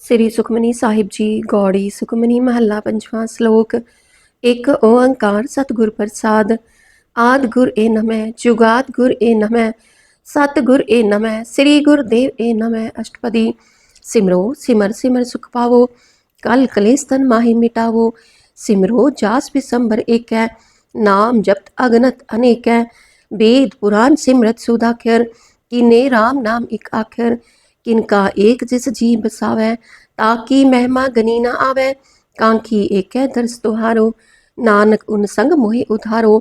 श्री सुखमनी साहिब जी गौड़ी सुखमनी महला पंचवां श्लोक। एक ओंकार सतगुर प्रसाद। आद गुर ए नमः, जुगाद गुर ए नमः, सतगुर ए नमः, श्री गुरुदेव ए नमः। अष्टपदी। सिमरो सिमर सिमर सुख पावो, कल कलेश तन माहि मिटावो। सिमरो जास विसंबर एक है, नाम जपत अगनत अनेक है। वेद पुराण सिमरत सुधाखर, किने राम नाम एक आखर। किनका एक जिस जी बसावै, ताकि महिमा गनी न आवे। कांखी एक है दरस तुहारो, नानक उन संग मोहि उधारो।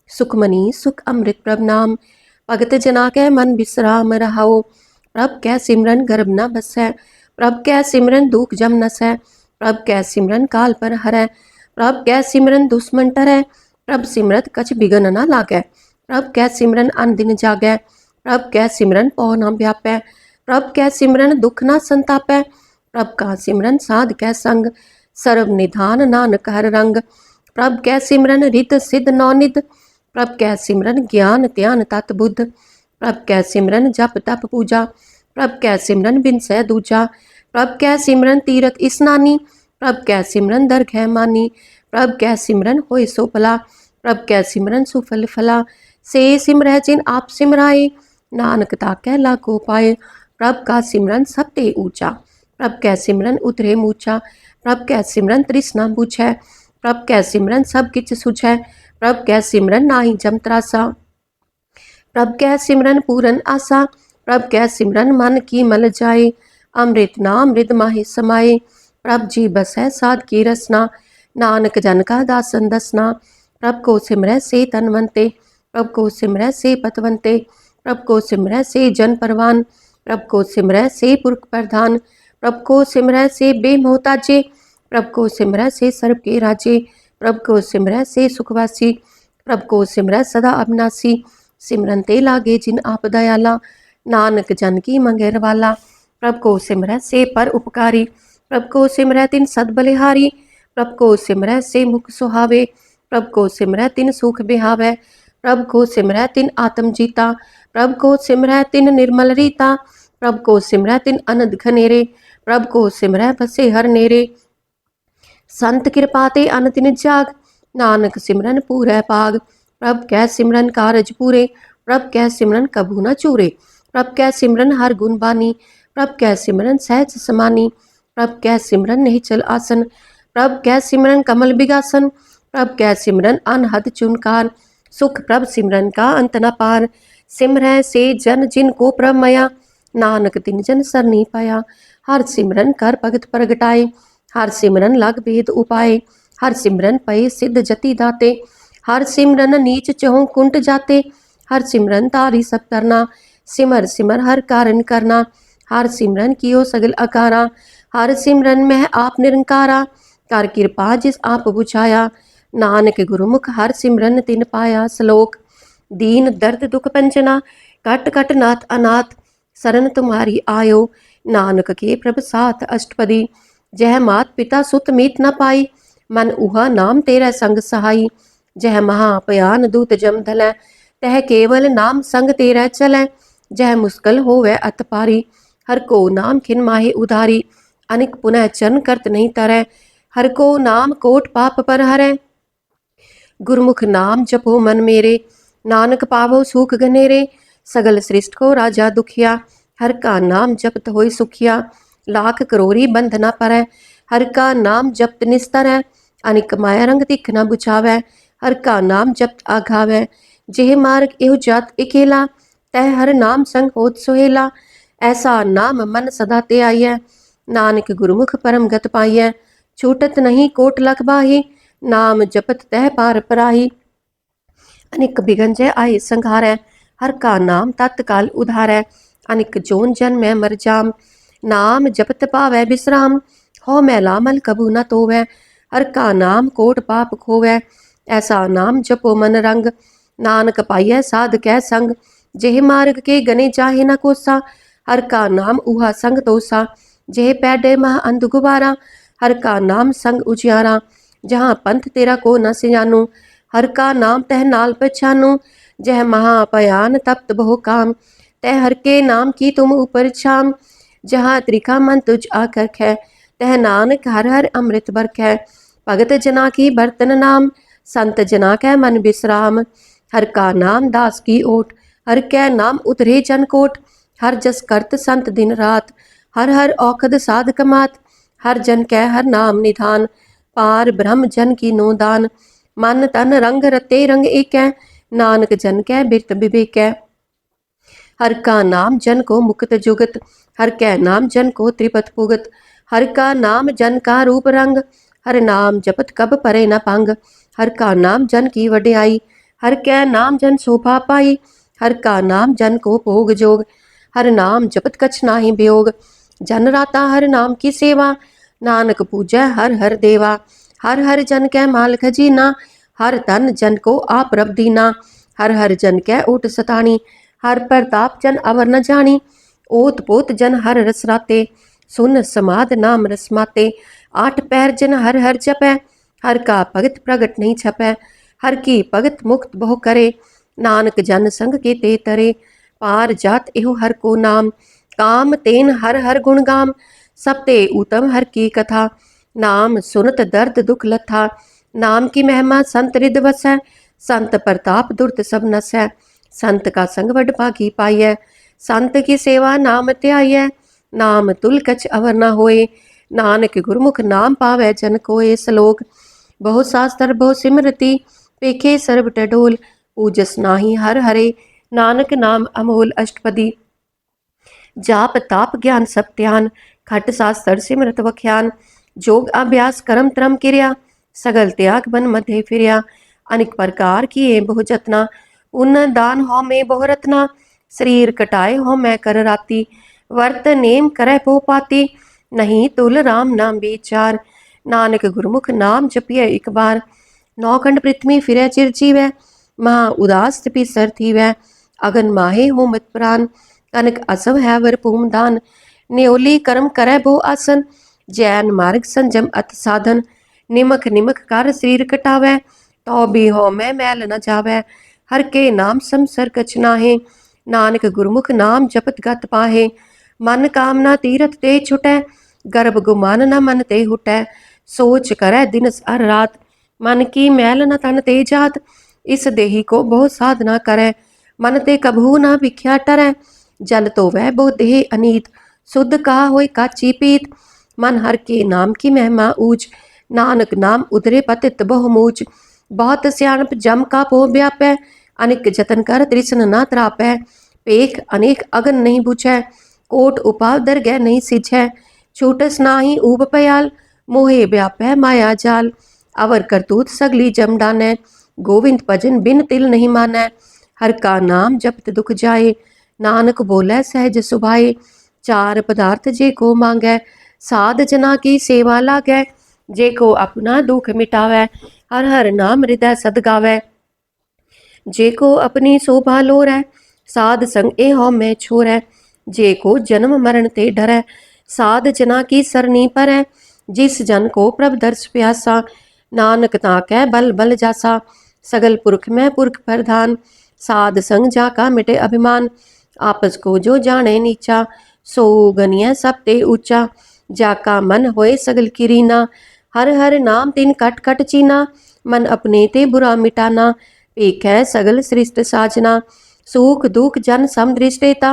सुखमनी सुख अमृत प्रभ नाम, भगत जना कै मन विश्राम रहाओ। प्रभ कै सिमरन गर्भ न बसै, प्रभ कै सिमरन दुख जम नसै। प्रभ कै सिमरन काल पर हरै, प्रभ कै सिमरन दुश्मन टरै। प्रभ सिमरत कछ बिघन न लागै, प्रभ कै सिमरन अन दिन जागै। प्रभ कै सिमरन पौ न व्यापै, प्रभ कै सिमरन दुख न संतापै। प्रभ का सिमरन साध कै संग, सर्व निधान नानक हर रंग। प्रभ कै सिमरन रित सिद्ध नौनिध, प्रभ कै सिमरन ज्ञान ध्यान तत बुद्ध। प्रभ कै सिमरन जप तप पूजा, प्रभ कै सिमरन बिनसै दूजा। प्रभ कै सिमरन तीरथ स्नानी, प्रभ कै सिमरन दरगह मानी। प्रभ कै सिमरन होए सो भला, प्रभ कै सिमरन सुफल फला। से सिमरह जिन आप सिमराए, नानक ताकै लाखो पाए। प्रभ का सिमरन सब ते ऊंचा, प्रभ कै सिमरन उतरे मूचा। प्रभ कै सिमरन तृष्णा बुझै, प्रभ कै सिमरन सब किछ सुझै। प्रभ कै सिमरन नाहि जम त्रासा, प्रभ कै सिमरन पूरन आसा। प्रभ कै सिमरन मन की मल जाए, अमृत नाम रिद माहि समाए। प्रभ जी बसै साध की रसना, नानक जन का दासन दसना। प्रभ को सिमरै से तनवंते, प्रभ को सिमरै से पतवंते। प्रभ को सिमरै से जन परवान, प्रभ को सिमरै से पुरख प्रधान। प्रभ को सिमरै से बेमोहताजे, प्रभ को सिमरै से सर्व के राजे। प्रभ को सिमरै से सुखवासी, प्रभ को सिमरै सदा अविनाशी। सिमरन ते लागे जिन आप दयाला, नानक जन की मंगेर वाला। प्रभ को सिमरै से पर उपकारी, प्रभ को सिमरै तिन सद बलिहारी। प्रभ को सिमरै से मुख सुहावे, प्रभ को सिमरै तिन सुख बिहावै। प्रभ को सिमरै तिन आत्म जीता, प्रभ को सिमरै तिन निर्मल रीता। प्रभ को सिमरै तिन अनंद घनेरे, प्रभ को सिमरै बसे हर नेरे। संत कृपा ते अन तिन जाग, नानक सिमरन पूरै पाग। प्रभ कै सिमरन कारज पूरे, प्रभ कै सिमरन कभू न चूरे। प्रभ कै सिमरन हर गुण बानी, प्रभ कै सिमरन सहज समानी। प्रभ कै सिमरन निश्चल आसन, प्रभ कै सिमरन कमल बिगासन। प्रभ कै सिमरन अनहद चुनकार, सुख प्रभ सिमरन का अंत न पार। सिमरै से जन जिन को प्रभ मया, नानक तिन जन सरनी पाया। हर सिमरन कर भगत प्रगटाए, हर सिमरन लग भेद उपाय। हर सिमरन पए सिद्ध जति दाते, हर सिमरन नीच चहुँ कुंट जाते। हर सिमरन तारी सब करना, सिमर सिमर हर कारण करना। हर सिमरन कियो सगल अकारा, हर सिमरन में आप निरंकारा। कर कृपा जिस आप बुझाया, नानक गुरुमुख हर सिमरन तिन पाया। श्लोक। दीन दर्द दुख पंजना, कट कट नाथ अनाथ। शरण तुम्हारी आयो, नानक के प्रभ साथ। अष्टपदी। जह मात पिता सुत मीत न पाई, मन उहा नाम तेरा संग सहाई। जह महापयान दूत जम धलै, तह केवल नाम संग तेरा चलै। जह मुश्किल होवे अत पारी, हर को नाम खिन माहे उधारी। अनिक पुनः चरण करत नहीं तरै, हर को नाम कोट पाप पर हरै। गुरमुख नाम जपो मन मेरे, नानक पावो सुख घनेरे। सगल सृष्ट को राजा दुखिया, हर का नाम जपत होय सुखिया। लाख करोरी बंध न परै, हर का नाम जपत निस्तर है। अनिक माया रंग तिख न बुझावै, हर का नाम जपत आघावै। जेह मार्ग एहु जात इकेला, तह हर नाम संग होत सुहेला। ऐसा नाम मन सदा ते आइयै, नानक गुरुमुख परम गत पाइयै। छूटत नहीं कोट लख बाही, नाम जपत तह पार पराही। अनिक बिगन जय आए संघारै, हर का नाम तत्काल उधारै। अनिक जोन जन में मर जाम, नाम जपत पावै विश्राम। हो मैला मल कबू न तोवै, हर का नाम कोट पाप खोवै। ऐसा नाम जपो मन रंग, नानक पाइयै साध कै संग। जेह मार्ग के गने जाहे न कोसा, हर का नाम उहा संग तोसा। जेह पैडे मह अंध गुबारा, हर का नाम संग उजियारा। जहाँ पंथ तेरा को न सिजानू, हर का नाम तह नाल पहचानू। जह महापयान तप्त बहु काम, तह हर के नाम की तुम ऊपर छाम। जहाँ त्रिखा मन तुझ आकर्ख है, तह नानक हर हर अमृत बरख है। भगत जना की बर्तन नाम, संत जना कै मन विश्राम। हर का नाम दास की ओट, हर कै नाम उतरे जन कोट। हर जस करत संत दिन रात, हर हर औखद साध कमात। हर जन कै हर नाम निधान, पार ब्रह्म जन की नो दान। मन तन रंग रते रंग एकै, नानक जन कै बिरत विवेकै। हर का नाम जन को मुक्त जुगत, हर कै नाम जन को त्रिपत पुगत। हर का नाम जन का रूप रंग, हर नाम जपत कब परे न पंग। हर का नाम जन की वड्याई, हर कै नाम जन शोभा पाई। हर का नाम जन को भोग जोग, हर नाम जपत कछ नाही वियोग। जन राता हर नाम की सेवा, नानक पूजै हर हर देवा। हर हर जन कै माल खजीना, हर तन जन को आप रब दीना। हर हर जन कै ऊट सतानी, हर प्रताप जन अवर न जानी। ओत पोत जन हर रस राते, सुन समाद नाम रसमाते। आठ पैर जन हर हर जपै, हर का भगत प्रगट नहीं छपै। हर की भगत मुक्त बहु करे, नानक जन संग के ते तरे। पार जात एहो हर को नाम, काम तेन हर हर गुण गाम। सब ते उत्तम हर की कथा, नाम सुनत दर्द दुख लथा। नाम की महिमा संत रिद वसै, संत प्रताप दुर्त सब नसै। संत का संग वड भागी पाइयै, संत की सेवा नाम त्याइयै। नाम तुल कछ अवर न होए, नानक गुरमुख नाम पावै जन कोय। श्लोक। बहु शास्त्र बहु सिमरति, पेखे सर्ब टडोल। पूजस नाही हर हरे, नानक नाम अमोल। अष्टपदी। जाप ताप ज्ञान सब त्यान, खट शास्त्र सिमरत वख्यान। जोग अभ्यास करम त्रम किरिया, सगल त्याग बन मध्य फिरिया। अनेक प्रकार किए बहु जतना, उन दान हो में बहु रत्ना। शरीर कटाए हो मैं कर राती, वर्त नेम करे पो पाती। नहीं तुल राम नाम विचार, नानक गुरमुख नाम जपिए एक बार। नौखंड पृथ्वी फिरै चिर जीवै, महा उदास तपी सर थीवै। अगन माहे हो मत प्राण, कनक असव है वर भूम दान। न्योली कर्म करे बहु आसन, जैन मार्ग संजम अत साधन। निमक निमक कर शरीर कटावै, तो भी हो मैं मैल न जावै। हर के नाम समसर कछ नाहे, नानक गुरमुख नाम जपत गत पाहे। मन कामना तीरथ ते छुटै, गर्भ गुमान न मन ते हुटै। सोच करै दिन हर रात, मन की मैल न तन ते जात। इस देही को बहु साधना करै, मन ते कभू न भिख्या टरै। जल तो वह बहु देह अनीत, शुद्ध कहा होय काची पीत। मन हर के नाम की महिमा ऊंच, नानक नाम उदरे पतित बहु मूच। बहुत सियाणप जम का पो व्यापै, अनेक जतन कर तृष्ण न त्रापै। पेख अनेक अगन नहीं बुझै, कोट उपाव दरगह नहीं सिझै। छूटस नाही ऊब पयाल, मोहे व्यापै माया जाल। अवर करतूत सगली जम डानै, गोविंद भजन बिन तिल नहीं मानै। हर का नाम जपत दुख जाए, नानक बोलै सहज सुभाए। चार पदार्थ जे को मांगै, साध जना की सेवा लागै। जे को अपना दुख मिटावै, हर हर नाम हृदय सद गावै। जे को अपनी शोभा लोरै, साध संग ए हो मैं छोरै। जे को जन्म मरण ते डरै, साध जना की सरनी परै। जिस जन को प्रभ दर्श प्यासा, नानक ताकै बल बल जासा। सगल पुरख में पुरख प्रधान, साध संग जाका मिटे अभिमान। आपस को जो जाने नीचा, सो गनिय सब ते ऊंचा। जाका मन होए सगल किरीना, हर हर नाम तिन कट कट चीना। मन अपने ते बुरा मिटाना, पेखै सगल सृष्ट साजना। सुख दुख जन सम दृष्टेता,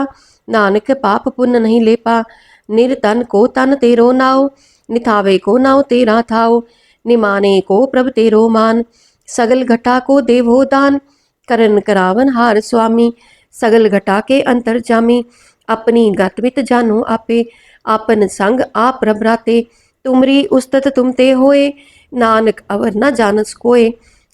नानक पाप पुण्य नहीं लेपा। निर्तन को तन तेरो नाव, निथावे को नाव तेरा थाव। निमाने को प्रभ तेरो मान, सगल घटा को देवो दान। करन करावन हार स्वामी, सगल घटा के अंतर जामी। अपनी गतवित जानो आपे, आपन संग आप प्रभ राते। तुमरी उस्तत तुम ते होए, नानक अवर न जानस कोय।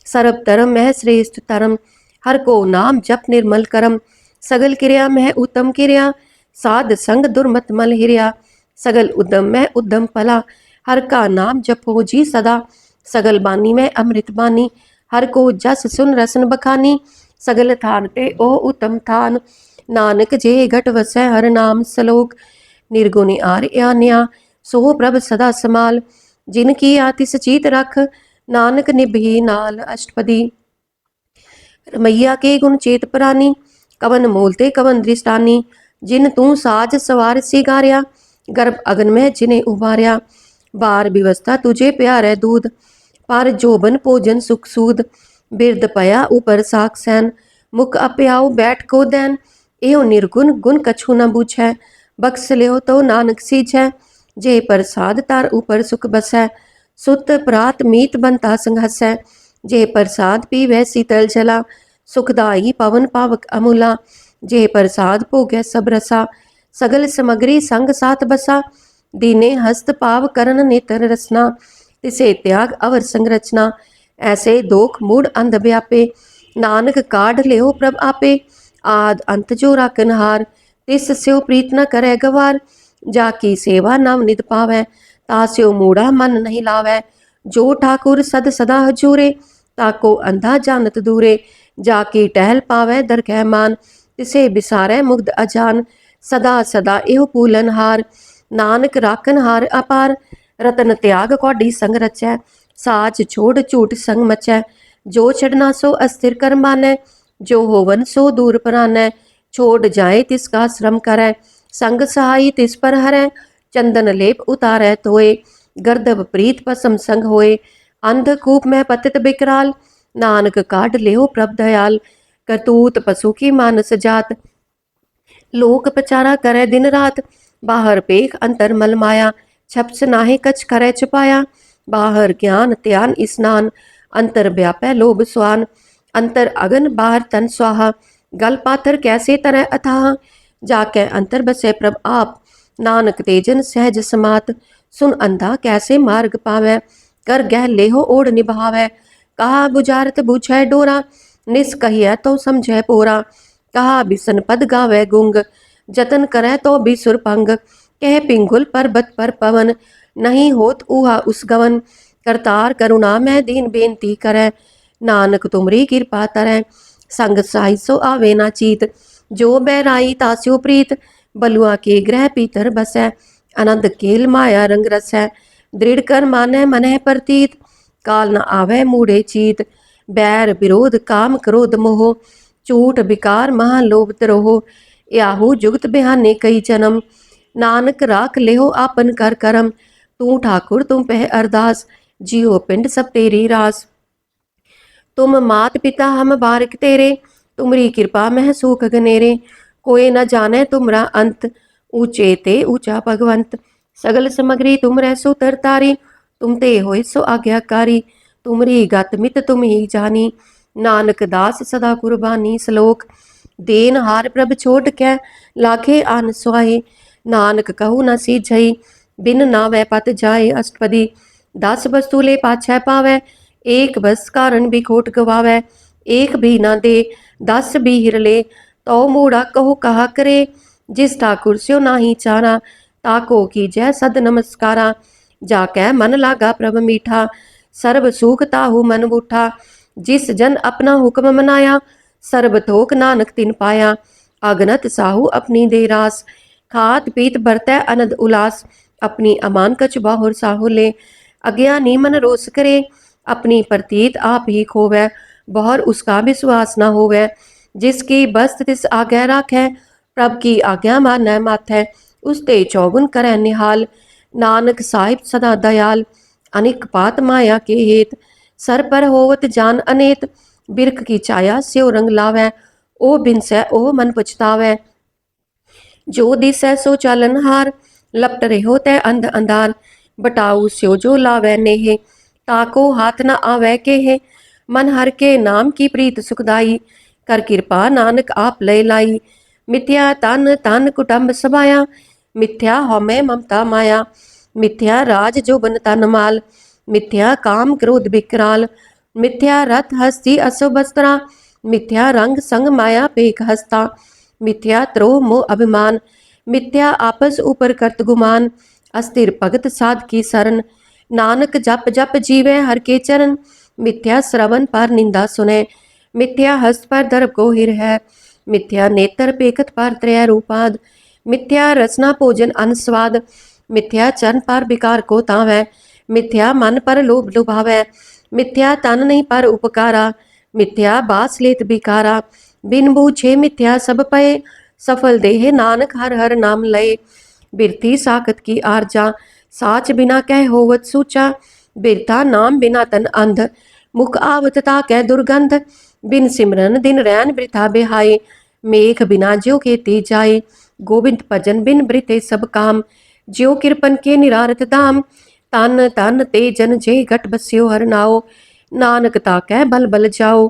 सर्व धर्म मह श्रेष्ठ धर्म, हर को नाम जप निर्मल करम। सगल क्रिया मह उत्तम क्रिया, साध संग दुर्मत मल हिरिया। सगल उद्यम में उद्यम फला, हर का नाम जपो जी सदा। सगल बानी में अमृत बानी, हर को जस सुन रसन बखानी। सगल थान ते ओ उत्तम थान, नानक जे घट वसै हर नाम। श्लोक। निर्गुणी आर्य आन्या, सो प्रभ सदा समाल। जिनकी आतिस चीत रख, नानक निभही नाल। अष्टपदी। रमैया के गुण चेत प्रानी, कवन मोलते कवन दृष्टानी। जिन तू साज सवार सिगारिया, गर्भ अगन में जिन्हें उबार्या। बार व्यवस्था तुझे प्यार है दूध, पर जोबन भोजन सुख सूद। बिरद पया ऊपर साक सैन, मुख अप्याऊ बैठ को दैन। एहो निर्गुण गुण कछु न बूझै, बख्स लियो तो नानक सीझै। जे प्रसाद तार ऊपर सुख बसै, सुत प्रात मीत बनता संघसै। जे प्रसाद पीवै शीतल जला, सुखदाई पवन पावक अमूला। जे प्रसाद भोगै सब रसा, सगल समग्री संग साथ बसा। दीने हस्त पाव करन नेत्र रसना, तिसे त्याग अवर संरचना। ऐसे दोख मूड अंध व्यापे, नानक काढ़ लेहो प्रभ आपे। आद अंत जो राखनहार, तिस स्यो प्रीत न करे गवार। जाकी सेवा नव निध पावै, तास्यो मूढ़ा मन नहीं लावै। जो ठाकुर सद सदा हजूरे, ताको अंधा जानत दूरे। जाकी टहल पावै दरगह मान, तिसे बिसारै मुग्ध अजान। सदा सदा एहो पूलनहार, नानक राखनहार अपार। रतन त्याग कौडी संग रचै, साच छोड़ झूठ संग मचै। जो छड़ना सो अस्थिर कर मानै, जो होवन सो दूर परानै। छोड़ जाए तिसका श्रम करै, संग सहाई तिस पर हरै। चंदन लेप उतारै तोए, गर्दभ प्रीत पसम संग होए। अंधकूप में पतित बिकराल, नानक काढ़ लेहो प्रभ दयाल। करतूत पशु की मानस जात, लोक पचारा करे दिन रात। बाहर पेख अंतर मल माया, छपस नाहे कछ करे छुपाया। बाहर ज्ञान त्यान स्नान, अंतर व्यापै लोभ स्वान। अंतर अगन बाहर तन स्वाहा, गल पाथर कैसे तरह अथाह। जाकै अंतर बसे प्रभ आप, नानक तेजन सहज समात। सुन अंधा कैसे मार्ग पावै, कर गह लेहो ओढ़ निभावै। कहा बुझारत बुझै डोरा, निस कहिए तो समझै पोरा। कहा बिसन पद गावै गुंग, जतन करै तो बिसुर पंग। कह पिंगुल पर्वत पर पवन, नहीं होत ऊहा उस गवन। करतार करुणा मैं दीन बेनती करै, नानक तुमरी कृपा तरै। संग साई सो आवे ना चीत, जो बैराई तास्यो प्रीत। बलुआ के ग्रह पीतर बसै, आनंद केल माया रंग रसै। दृढ़ कर मानै मनह प्रतीत, काल न आवे मूढ़े चीत। बैर विरोध काम क्रोध मोह, झूठ विकार महालोभ द्रोह। याहू जुगत बिहाने कई जन्म, नानक राख लेहो आपन कर करम। तू ठाकुर तुम पह अरदास, जियो पिंड सब तेरी रास। तुम मात पिता हम बारिक तेरे, तुमरी कृपा मह सूख गनेरे। कोई न जाने तुमरा अंत, ऊंचे ते ऊंचा भगवंत। सगल समग्री तुम रह सो तरतारी, तुम ते होय सो आज्ञाकारी। तुमरी गत मित तुम ही जानी, नानक दास सदा कुर्बानी। श्लोक, देन हार प्रभ छोड़ कै, लाखे आन सुहाए। नानक कहू न सीझई, बिन नावै पत जाए। अष्टपदी, 10 वस्तु ले पाछै पावै, एक बस कारण भी खोट गवावै। एक भी ना दे 10 भी हिरले, तो मूढ़ा कहू कहा करे। जिस ठाकुर स्यो नाही चारा, ताको कीजै सद नमस्कारा। जाकै मन लागा प्रभ मीठा, सर्ब सुख ताहू मन बूठा। जिस जन अपना हुक्म मनाया, सर्ब थोक नानक तिन पाया। अगनत साहू अपनी दे रास, खात पीत बरतै अनद उलास। अपनी अमान कछ बाहुर साहू ले, अज्ञानी मन रोस करे। अपनी प्रतीत आप ही खोवै, बहुर उसका विश्वास न होवै। जिसकी बस्त तिस आज्ञा राखै, प्रभ की आज्ञा मानै माथै। उसते चौगुन करै निहाल, नानक साहिब सदा दयाल। अनिक पात माया के हेत, सर पर होवत जान अनेत। बिरख की छाया स्यो रंग लावै, ओ बिनसै ओ मन पछतावै। जो दिसै सो चालन हार, लपट रहो तै अंध अंधार। बटाऊ स्यो जो लावै नेहे, ताको हाथ न आवै केहे। मन हर के नाम की प्रीत सुखदाई, कर कृपा नानक आप लय लाई। मिथ्या तन तन कुटुंब सभाया, मिथ्या हौमै ममता माया। मिथ्या राज जोबन तन माल, मिथ्या काम क्रोध विकराल। मिथ्या रथ हस्ती असो बस्त्रा, मिथ्या रंग संग माया पेख हस्ता। मिथ्या त्रोह मोह अभिमान, मिथ्या आपस ऊपर करत गुमान। अस्थिर भगत साध की शरण, नानक जप जप जीवै हर के चरण। मिथ्या श्रवण पर निंदा सुनै, मिथ्या हस्त पर दर्प गोहिर है। मिथ्या नेत्र पेखत पर त्रय रूपाद, मिथ्या रचना भोजन अनस्वाद। मिथ्या चरण पर विकार को तावै, मिथ्या मन पर लोभ लुभावै। मिथ्या तन नहीं पर उपकारा, मिथ्या बास लेत बिकारा। बिन बूझे मिथ्या सब पए, सफल देह नानक हर हर नाम लय। बिरती साखत की आरजा, साच बिना कह होवत सूचा, बिरता नाम बिना तन अंध, मुख आवत ताकै दुर्गंध, बिन सिमरन दिन रैन वृथा बिहाए, मेघ बिना ज्यो खेती जाए, गोविंद भजन बिन बृते सब काम, ज्यो किरपन के निरारत धाम, तन तन ते जन जे घट बस्यो हर नाओ, नानक ताकै बल बल जाओ।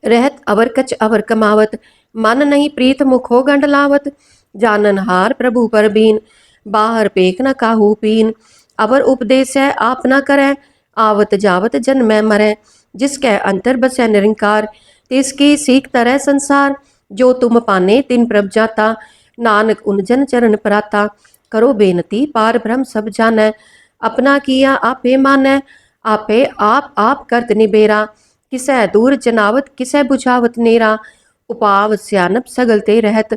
रहत अवर कच अवर कमावत, मन नहीं प्रीत मुखो गंड लावत, जानन हार प्रभु पर बीन, बाहर पेख न काहू पीन, अवर उपदेश है आप न करै, आवत जावत जन मैं मरै, जिसकै अंतर बसै निरंकार, तिसकी सीख तरह संसार, जो तुम पाने तिन प्रभ जाता, नानक उन जन चरण पराता, करो बेनती पार ब्रह्म सब जानै, अपना किया आपे मानै, आपे आप करत निबेरा, किसै दूर जनावत किसै बुझावत नेरा, उपाव स्यानप सगलते रहत,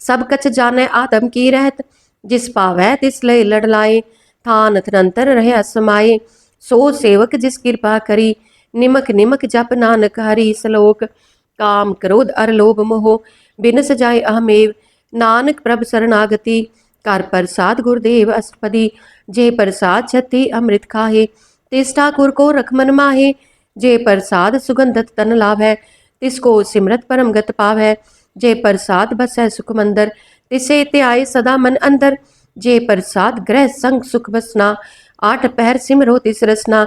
सब कछ जाने आदम की रहत, जिस पावै तिस लय लड़लाए, थान तनंतर रह समाये, सो सेवक जिस कृपा करी, निमक निमक जप नानक हरि सलोक, काम क्रोध अर लोभ मोह बिन सजाए अहमेव, नानक प्रभ शरणागति, कर प्रसाद गुरुदेव अष्टपदी, जे प्रसाद छति अमृत खाहे, तिस ठाकुर को रखमन माहे, जे प्रसाद सुगंधत तन लाभै, तिसको सिमरत परम गत पावै, जे प्रसाद बसै सुख मंदर, तिसे त्याय सदा मन अंदर, जे प्रसाद ग्रह संग सुख बसना, आठ पहर सिमरो तिस रसना,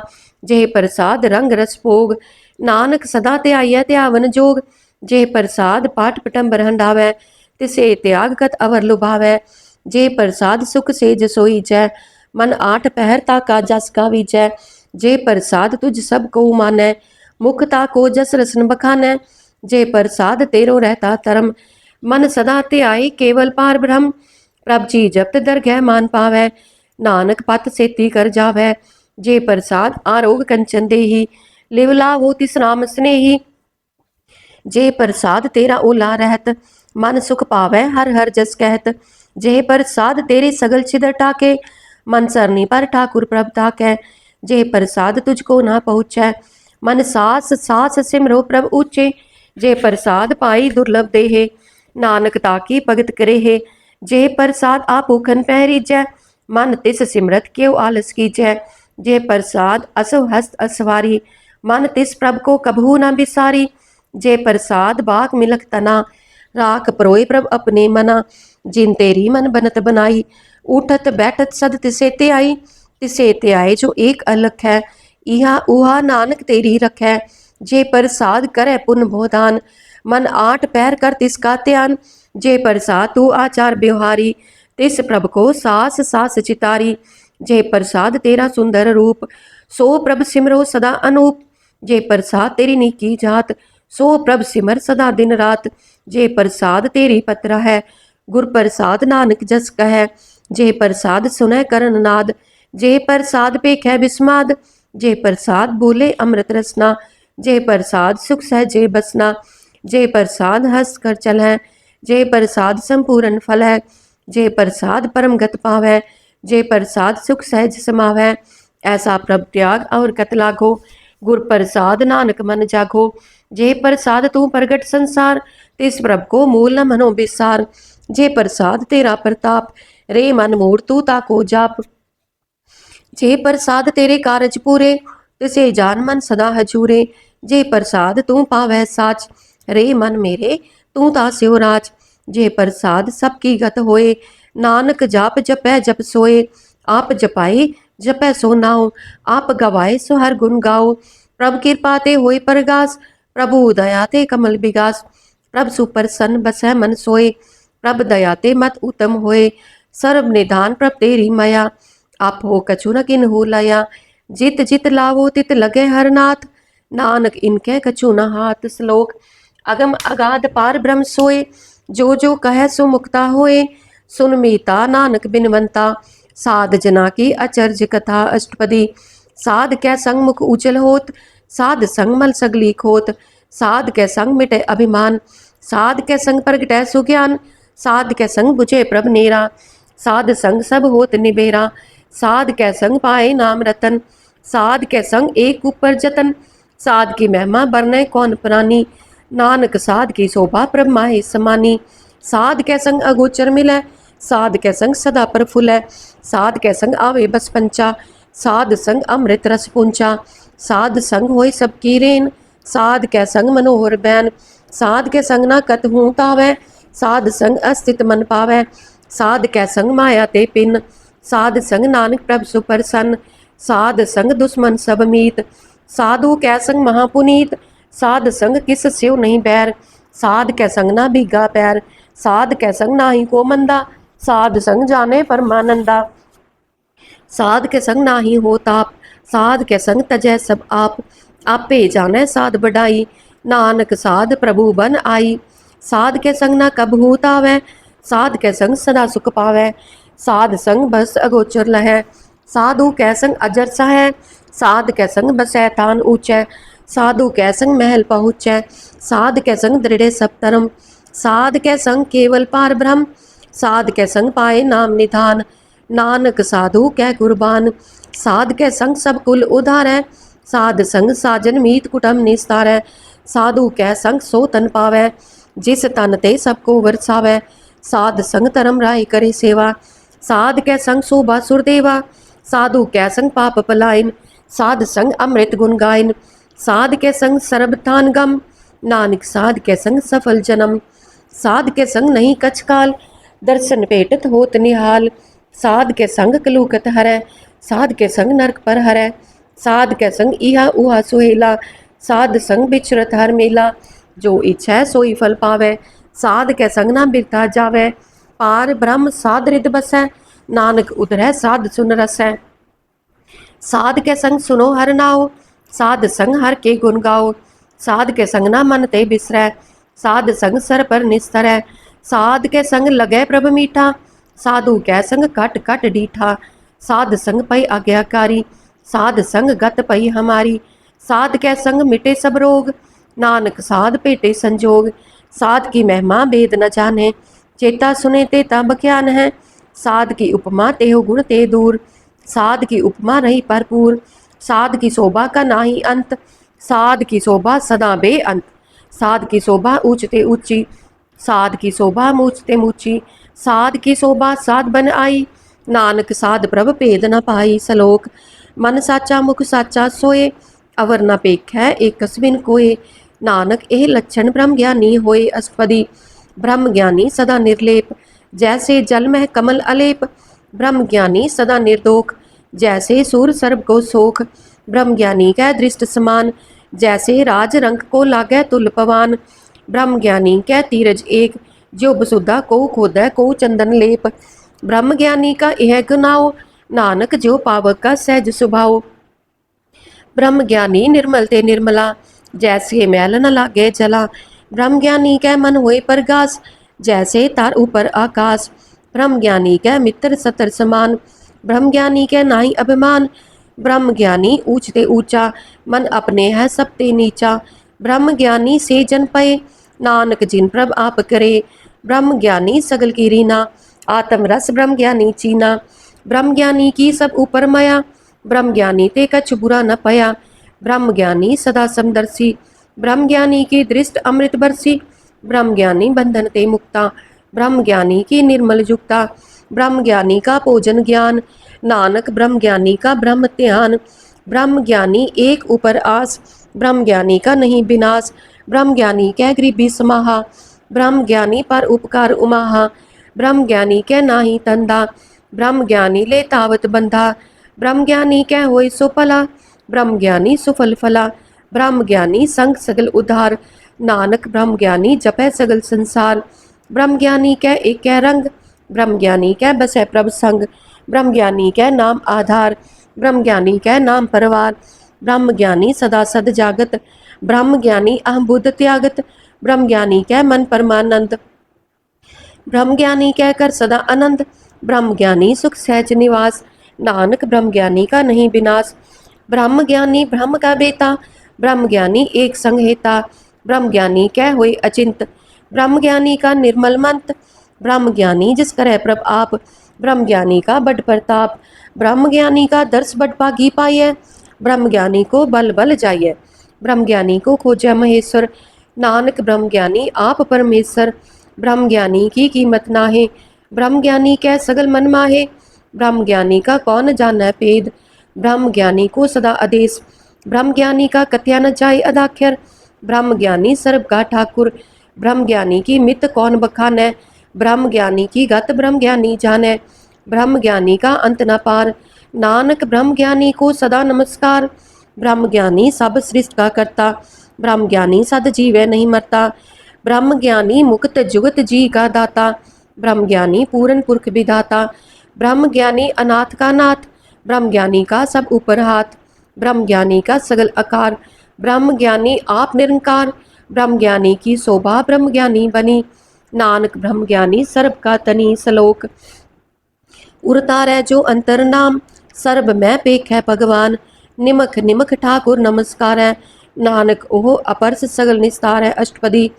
जे प्रसाद रंग रस भोग, नानक सदा त्याय त्यावन जोग, जे प्रसाद पाठ पटंबर हंडावै, तिसे त्याग कत अवर लुभावै, जे प्रसाद सुख सेज सोई जै, मन आठ पहर ताका जस का विजै, जे प्रसाद तुझ सब को मानै, मुखता को जस रसन बखानै, जे प्रसाद तेरो रहता धर्म, मन सदा त्याई केवल पार ब्रह्म, प्रभ जी जपत दरगह मान पावै, नानक पत सेती कर जावै, जे प्रसाद आरोग कंचन देही, लिव लावो तिस नाम स्नेही, जे प्रसाद तेरा ओला रहत, मन सुख पावै हर हर जस कहत, जे प्रसाद तेरे सगल छिदर टाके, मन सरनी पर ठाकुर प्रभ ताकै, जे प्रसाद तुझको ना पहुँचै, मन सास सास सिमरो प्रभ ऊचे, जे प्रसाद पाई दुर्लभ देहे, नानक ताकी भगत करे है, जे प्रसाद आप भूखन पहरीजै, मन तिस सिमरत क्यों आलस कीजै, जे प्रसाद असो हस्त असवारी, मन तिस प्रभ को कभू न बिसारी, जे प्रसाद बाग मिलक तना, राख परोए प्रभ अपने मना, जिन तेरी मन बनत बनाई, उठत बैठत सद तिसे ते आई, तिसे ते आए जो एक अलख है, इहा उहा नानक तेरी रखै, जे प्रसाद करे पुन भोदान, मन आठ पैर कर तिसका ध्यान, जे प्रसाद तू आचार व्यवहारी, तिस प्रभ को सास सास चितारी, जे प्रसाद तेरा सुंदर रूप, सो प्रभ सिमरो सदा अनूप, जे प्रसाद तेरी नीकी जात, सो प्रभ सिमर सदा दिन रात, जे प्रसाद तेरी पत्रा है, गुर प्रसाद नानक जस कह, जे प्रसाद सुनै करन नाद, जे प्रसाद पेखै बिस्माद, जे प्रसाद बोले अमृत रसना, जे प्रसाद सुख सहजे बसना, जे प्रसाद हंस कर चलै, जे प्रसाद संपूर्ण फल है, जे प्रसाद परम गत पावै, जे प्रसाद सुख सहज समावै, ऐसा प्रभ त्याग और कत लागो, गुर प्रसाद नानक मन जागो, जे प्रसाद तू प्रगट संसार, तिस प्रभ को मूल न मनो बिसार, जे प्रसाद तेरा प्रताप, रे मन मूर तू ताको जाप, जे प्रसाद तेरे कारज पूरे, तिसे जान मन सदा हजूरे, जे प्रसाद तू पावै साच, रे मन मेरे तू ता स्यो राज, जे प्रसाद सबकी गत होए, नानक जाप जपै जप सोए, आप जपाए जपै सो नाओ, आप गवाए सो हर गुण गाओ, प्रभ कृपा ते होए परगास, प्रभु दया ते कमल बिगास, प्रभ सुप्रसन्न बसै मन सोए, प्रभ दया ते मत उत्तम होए, सर्व निधान प्रभ तेरी माया, आप हो कछु न किन हो लाया, जित जित लावो तित लगे हर नाथ, नानक इनके कछु न हाथ। श्लोक अगम अगाध पार ब्रह्म सोए, जो जो कह सो मुक्ता होए, सुन मीता नानक बिनवंता, साध जना की अचर्ज कथा अष्टपदी, साध कै संग मुख उजल होत, साध संग मल सगली खोत, साध कै संग मिटे अभिमान, साध कै संग प्रगटै सुज्ञान, साध कै संग बुझे प्रभ नेरा, साध संग सब होत निबेरा, साध कै संग पाए नाम रतन, साध कै संग एक ऊपर जतन, साध की महिमा बरने कौन प्राणी, नानक साध की शोभा प्रभ माहे समानी, साध कै संग अगोचर मिलै, साध कै संग सदा प्रफुल्ल, साध कै संग आवे बस पंचा, साध संग अमृत रस पूंचा, साध संग होय सबकी रेन, साध कै संग मनोहर बैन, साध कै संग ना कत हूँ तावै, साध संग अस्तित मन पावै, साध कै संग माया ते पिन, साध संग नानक प्रभ सुप्रसन्न, साध संग दुश्मन सब मीत, साधु कै संग महापुनीत, साध संग किस स्यो नहीं बैर, साध कै संग ना भीगा पैर, साध कै संग नाही को मंदा, साध संग जाने परमानंदा, साध के संग नाही हो ताप, साध के संग तजै सब आप, आपे जाने साध बढ़ाई, नानक साध प्रभु बन आई, साध के संग ना कब हूत आवे, साध के संग सदा सुख पावे, साध संग बस अगोचर लहै, साधु कै संग अजर सह, साध कै संग बसै थान ऊंचै, साधु कै संग महल पहुँचै, साध कै संग दृढ़ सब धर्म, साध कै संग केवल पार ब्रह्म, साध कै संग पाए नाम निधान, नानक साधु कै कुर्बान, साध कै संग सब कुल उधारै, साध संग साजन मीत कुटुम निस्तारै, साधु कै संग सो तन पावै, जिस तन ते सबको वरसावै, साध संग धर्म राय करे सेवा, साध कै संग शोभा सुरदेवा, साधु कै संग पाप पलायन, साध संग अमृत गुण गायन, साध कै संग सरब थान गम, नानक साध कै संग सफल जन्म, साध कै संग नहीं कछ काल, दर्शन पेटत होत निहाल, साध के संग कलूकत हरै, साध के संग नरक पर हरै, साध के संग इहा उहा सुहेला, साध संग बिचरत हर मेला, जो इच्छा सोई फल पावै, साध के संग ना बिरता जावै, पार ब्रह्म साध रिद बसै, नानक उधरै साध सुन रसै, साध के संग सुनो हर नाओ, साध संग हर के गुण गाओ, साध के संग ना मन ते बिसरै, साध संग सर पर निस्तरै, साध के संग लगै प्रभ मीठा, साधु कै संग कट कट डीठा, साध संग पई आज्ञाकारी, साध संग गत पई हमारी, साध कै संग मिटे सब रोग, नानक साध पेटे संजोग, साध की महिमा भेद न जाने, चेता सुने ते तब ज्ञान है, साध की उपमा तेहो गुण ते दूर, साध की उपमा रही भरपूर, साध की शोभा का नाही अंत, साध की शोभा सदा बेअंत, साध की शोभा ऊंचते ऊंची, साध की शोभा मूचते मूची, साध की शोभा साध बन आई, नानक साध प्रभ भेद न पाई, सलोक मन साचा मुख साचा सोए, अवर न पेखै एक कस्बिन कोए, नानक एह लक्षण ब्रह्म ज्ञानी होए अस्पदी, ब्रह्म ज्ञानी सदा निर्लेप, जैसे जल में कमल अलेप, ब्रह्म ज्ञानी सदा निर्दोख, जैसे सूर सर्व को सोख, ब्रह्म ज्ञानी कै दृष्ट समान, जैसे राज रंग को लागै तुल पवान, ब्रह्म ज्ञानी कै तीरज एक, जो बसुदा को खोदै को चंदन लेप, ब्रह्म ज्ञानी का यह गुनाओ, नानक जो पावक का सहज स्वभाव, ब्रह्म ज्ञानी निर्मल ते निर्मला, जैसे मैल न लागे जला, ब्रह्म ज्ञानी कै मन होए परगास, जैसे तार ऊपर आकाश, ब्रह्म ज्ञानी कै मित्र सतर समान, ब्रह्म ज्ञानी कै नाई अभिमान, ब्रह्म ज्ञानी ऊंचते ऊंचा, मन अपने है सब ते नीचा, ब्रह्म ज्ञानी से जन पए, नानक जिन प्रभ आप करे, ब्रह्म ज्ञानी सगल की रीना, आत्म रस ब्रह्म ज्ञानी चीना, ब्रह्म ज्ञानी की सब ऊपर माया, ब्रह्म ज्ञानी ते कछ बुरा न पया, ब्रह्म ज्ञानी सदा समदर्शी, ब्रह्म ज्ञानी की दृष्ट अमृत बरसी, ब्रह्म ज्ञानी बंधन ते मुक्ता, ब्रह्म ज्ञानी की निर्मल जुक्ता, ब्रह्म ज्ञानी का भोजन ज्ञान, नानक ब्रह्म ज्ञानी का ब्रह्म ध्यान, ब्रह्म ज्ञानी एक ऊपर आस, ब्रह्म ज्ञानी का नहीं विनाश, ब्रह्म ज्ञानी कै गरीबी समाहा, ब्रह्म ज्ञानी पर उपकार उमाहा, ब्रह्म ज्ञानी कै नाही तंदा, ब्रह्म ज्ञानी ले तावत बंधा, ब्रह्म ज्ञानी कै होय सो फला, ब्रह्म ज्ञानी सुफल फला, ब्रह्म ज्ञानी संग सगल उधार, नानक ब्रह्म ज्ञानी जपै सगल संसार, ब्रह्म ज्ञानी कै एक रंग, ब्रह्म ज्ञानी कै बसै प्रभ संग, ब्रह्म ज्ञानी कै नाम आधार, ब्रह्म ज्ञानी कै नाम परवार, ब्रह्म ज्ञानी सदा सद जागत, ब्रह्म ज्ञानी अहम बुद्ध त्यागत, ब्रह्म ज्ञानी कै मन परमानंद, ब्रह्म ज्ञानी कै कर सदा आनंद, ब्रह्म ज्ञानी सुख सहज निवास, नानक ब्रह्म ज्ञानी का नहीं विनाश, ब्रह्म ज्ञानी ब्रह्म का बेटा, ब्रह्म ज्ञानी एक संग हेता, ब्रह्म ज्ञानी कै होए अचिंत, ब्रह्म ज्ञानी का निर्मल मंत, ब्रह्म ज्ञानी जिस करे प्रभ आप, ब्रह्म ज्ञानी का बड़ प्रताप, ब्रह्म ज्ञानी का दर्श बड़ भागी पाइय, ब्रह्म ज्ञानी को बल बल जाइए, ब्रह्म ज्ञानी को खोजै महेश्वर, नानक ब्रह्म ज्ञानी आप परमेश्वर, ब्रह्म ज्ञानी की कीमत नाहे, ब्रह्म ज्ञानी कै सगल मन माहे, ब्रह्म ज्ञानी का कौन जाना भेद, ब्रह्म ज्ञानी को सदा आदेश, ब्रह्म ज्ञानी का कथ्या न जाए अदाख्यर, ब्रह्म ज्ञानी सर्व का ठाकुर, ब्रह्म ज्ञानी की मित कौन बखानै, ब्रह्म ज्ञानी की गत ब्रह्म ज्ञानी जानै, ब्रह्म ज्ञानी का अंत न पार, नानक ब्रह्म ज्ञानी को सदा नमस्कार, ब्रह्म ज्ञानी सब सृष्टि का करता, ब्रह्म ज्ञानी सद जीवै नहीं मरता, ब्रह्म ज्ञानी मुक्त जुगत जी का दाता, ब्रह्म ज्ञानी पूर्ण पुरख विधाता, ब्रह्म ज्ञानी अनाथ का नाथ, ब्रह्म ज्ञानी का सब ऊपर हाथ, ब्रह्म ज्ञानी का सगल आकार, ब्रह्म ज्ञानी आप निरंकार, ब्रह्म ज्ञानी की शोभा ब्रह्म ज्ञानी बनी, नानक ब्रह्म ज्ञानी सर्व का तनी सलोक, उरतारै जो अंतर नाम, सर्ब मैं पेख है भगवान, निमख निमख ठाकुर नमस्कार है, नानक ओह अपरस सगल निस्तार है अष्टपदी,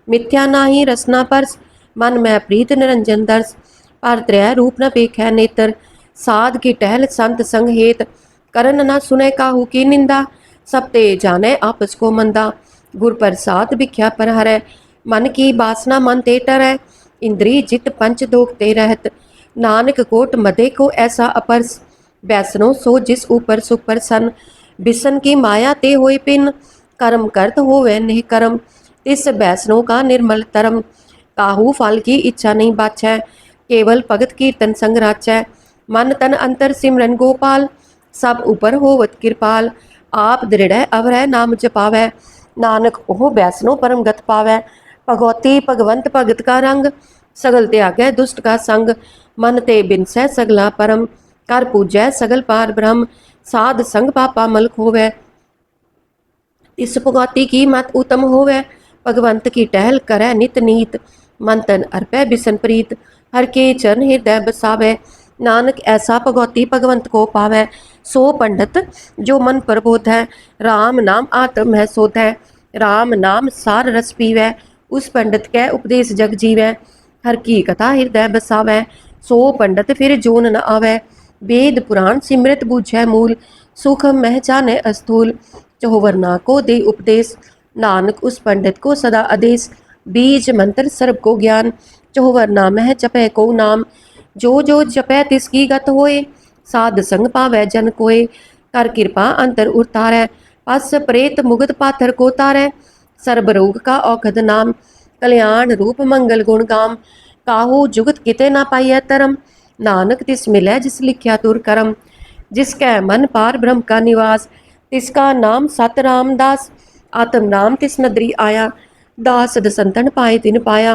मिथ्या नाही रसना परस, मन में प्रीत निरंजन दर्श, पर त्रय रूप न पेख है नेत्र, साध की टहल संत संग हेत, करन न सुने काहू की निंदा, सब ते जाने आपस को मंदा, गुर प्रसाद भिख्या पर हरै, मन की बासना मन ते टरै, इंद्री जित पंच दोख ते रहत, नानक कोट मदे को ऐसा अपरस, बैसनो सो जिस ऊपर सुपर सन, बिसन की माया ते होए पिन, कर्म करत होवे निह कर्म, तिस बैसनो का निर्मल तरम, काहू फल की इच्छा नहीं बाछै, केवल भगत कीर्तन संग राचै, मन तन अंतर सिमरन गोपाल, सब ऊपर होवत कृपाल, आप दृढ़ अवरह नाम जपावै, नानक ओह बैसनो परम गत पावै, भगवती भगवंत भगत का रंग, सगल त्यागै दुष्ट का संग, मन ते बिनसै सगला परम, कर पूजै सगल पार ब्रह्म, साध संग पापा मलक होवै, इस भगवती की मत उत्तम होवै, भगवंत की टहल करै नित नीत, मन तन अर्पै बिसन प्रीत, हर के चरण हृदय बसावै, नानक ऐसा भगवती भगवंत को पावै, सो पंडित जो मन प्रबोध है, राम नाम आत्म है सोध है, राम नाम सार रस पीवै, उस पंडित कै उपदेश जग जीवै, हर की कथा हृदय बसावै, सो पंडित फिर जोन न आवै, वेद पुराण सिमृत बूझै मूल, सुख मह जाने अस्थूल, चौवर्णा को दे उपदेश, नानक उस पंडित को सदा आदेश, बीज मंत्र सर्व को ज्ञान, चौवर्णा मह जपै को नाम, जो जो जपै तिसकी गत होए, साध संग पावै जन कोय, कर कृपा अंतर उतारै, पस प्रेत मुगत पाथर को तारै, सर्ब रोग का औखद नाम, कल्याण रूप मंगल गुण गाम, काहू जुगत किते ना पाइय तरम, नानक तिस मिलै जिस लिख्या तुर करम, जिसकै मन पार ब्रह्म का निवास, तिसका नाम सत रामदास, आत्म नाम तिस नदरी आया, दास दसंतन पाए तिन पाया,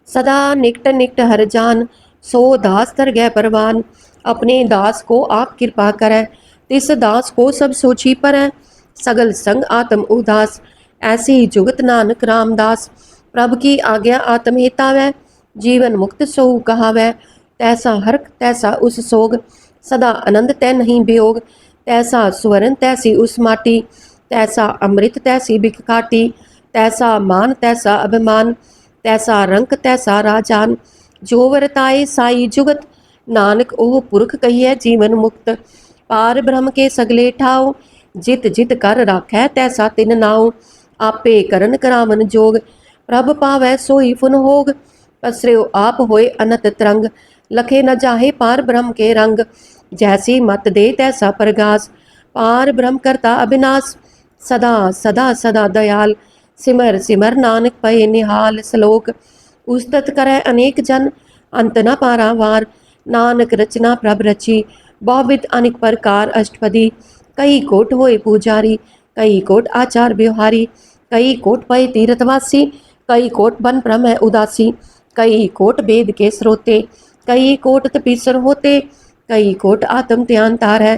सदा निकट निकट हर जान, सो दास तर गै परवान, अपने दास को आप कृपा करै, तिस दास को सब सोची परै, सगल संग आत्म उदास, ऐसी जुगत नानक रामदास, प्रभु की आज्ञा आत्म हितावै, जीवन मुक्त सो कहावै, तैसा हर्क तैसा उस सोग, सदा आनंद तै नहीं वियोग, तैसा स्वर्ण तैसी उस माटी, तैसा अमृत तैसी बिक काटी, तैसा मान तैसा अभिमान, तैसा रंक तैसा राजान, जो वरताए साई जुगत, नानक ओह पुरख कहिए जीवन मुक्त, पार ब्रह्म के सगले ठाव, जित जित कर राखै तैसा तिन नाव, आपे करन करावन जोग, प्रभ पावै सोई फुन होग, पसर्यो आप होए अनत तरंग, लखे न जाहे पार ब्रह्म के रंग, जैसी मत दे तैसा प्रगास, पार ब्रह्म करता अविनाश, सदा सदा सदा दयाल, सिमर सिमर नानक पए निहाल, श्लोक उस्तत करै अनेक जन, अंत न पारावार, नानक रचना प्रभ रची, बहुविध अनेक प्रकार अष्टपदी, कई कोट होए पुजारी, कई कोट आचार व्यवहारी, कई कोट पए तीर्थवासी, कई कोट बन भ्रम है उदासी, कई कोट वेद के स्रोते, कई कोट तपीसर होते, कई कोट आत्म ध्यान तार है,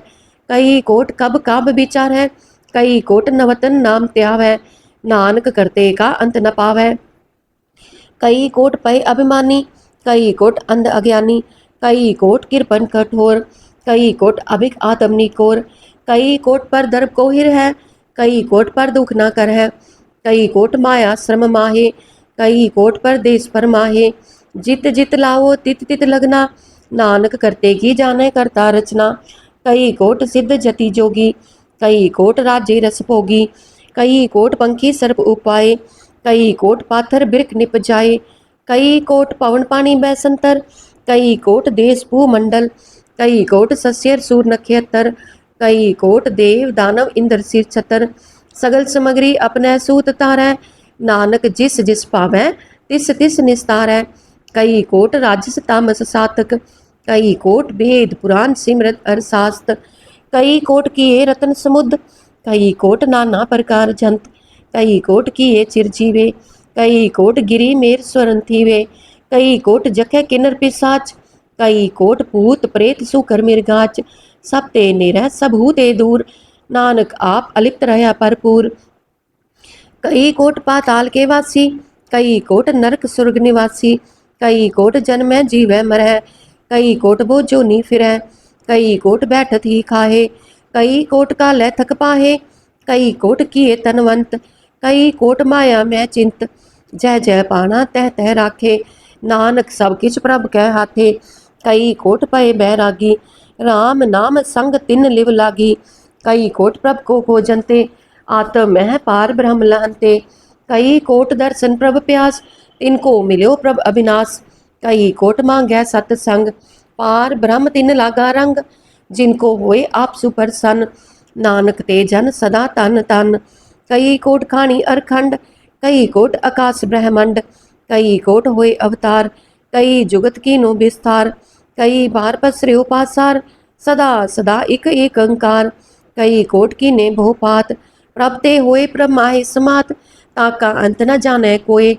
कई कोट कब काब विचार है, कई कोट नवतन नाम त्याव है, नानक करते का अंत न पावै, कई कोट पय अभिमानी, कई कोट अंध अज्ञानी, कई कोट कृपन कठोर, कई कोट अभिक आत्म निकोर, कई कोट पर दर्प को हिर है, कई कोट पर दुख न कर है, कई कोट माया श्रम माहे, कई कोट पर देश पर माहे, जित जित लाओ तित तित लगना, नानक करते की जाने करता रचना, कई कोट सिद्ध जति जोगी, कई कोट राज्य रस भोगी, कई कोट पंखी सर्प उपाय, कई कोट पाथर बिरख निप जाए, कई कोट पवन पानी बैसंतर, कई कोट देश भूमंडल, कई कोट सस्यर सूर नक्षत्र, कई कोट देव दानव इंद्र सिर छतर, सगल समग्री अपने सूत तारै, नानक जिस जिस पावै तिस तिस निस्तारै। कई कोट राजस तामस सातक, कई कोट वेद पुराण सिमरत अरसास्त, कई कोट किए रतन समुद्र, कई कोट नाना प्रकार जंत, कई कोट किए चिरजीवे, कई कोट गिरी मेर स्वरन थीवे, कई कोट जखे किन्नर पिसाच, कई कोट भूत प्रेत सुकर मिर्गाच, सब ते निरह सब ते दूर, नानक आप अलिप्त रहा भरपूर। कई कोट पाताल के वासी, कई कोट नरक सुर्ग निवासी, कई कोट जन्म जीवै मरह, कई कोट बोझो नी फिरै, कई कोट बैठत ही खाहे, कई कोट का लै थक पाहे, कई कोट किए तनवंत, कई कोट माया मैं चिंत, जय जय पाना तह तह राखे, नानक सब किछ प्रभ कै हाथे। कई कोट पए बैरागी, राम नाम संग तिन लिव लागी, कई कोट प्रभ को खोजनते, आत्म मह पार ब्रह्म लहनते, कई कोट दर्शन प्रभ प्यास, तिनको मिल्यो प्रभ अविनाश, कई कोट मांगै सतसंग, पार ब्रह्म तिन लागा रंग, जिनको होए आप सुप्रसन्न, नानक ते जन सदा तन तन। कई कोट खानी अरखंड, कई कोट आकाश ब्रह्मंड, कई कोट होए अवतार, कई जुगत कीनो विस्तार, कई बार पसर्यो पासार, सदा सदा एक एक अंकार, कई कोट कीने बहुपात, प्रभ ते होए प्रभ माहे समात, ताका अंत न जाने कोय,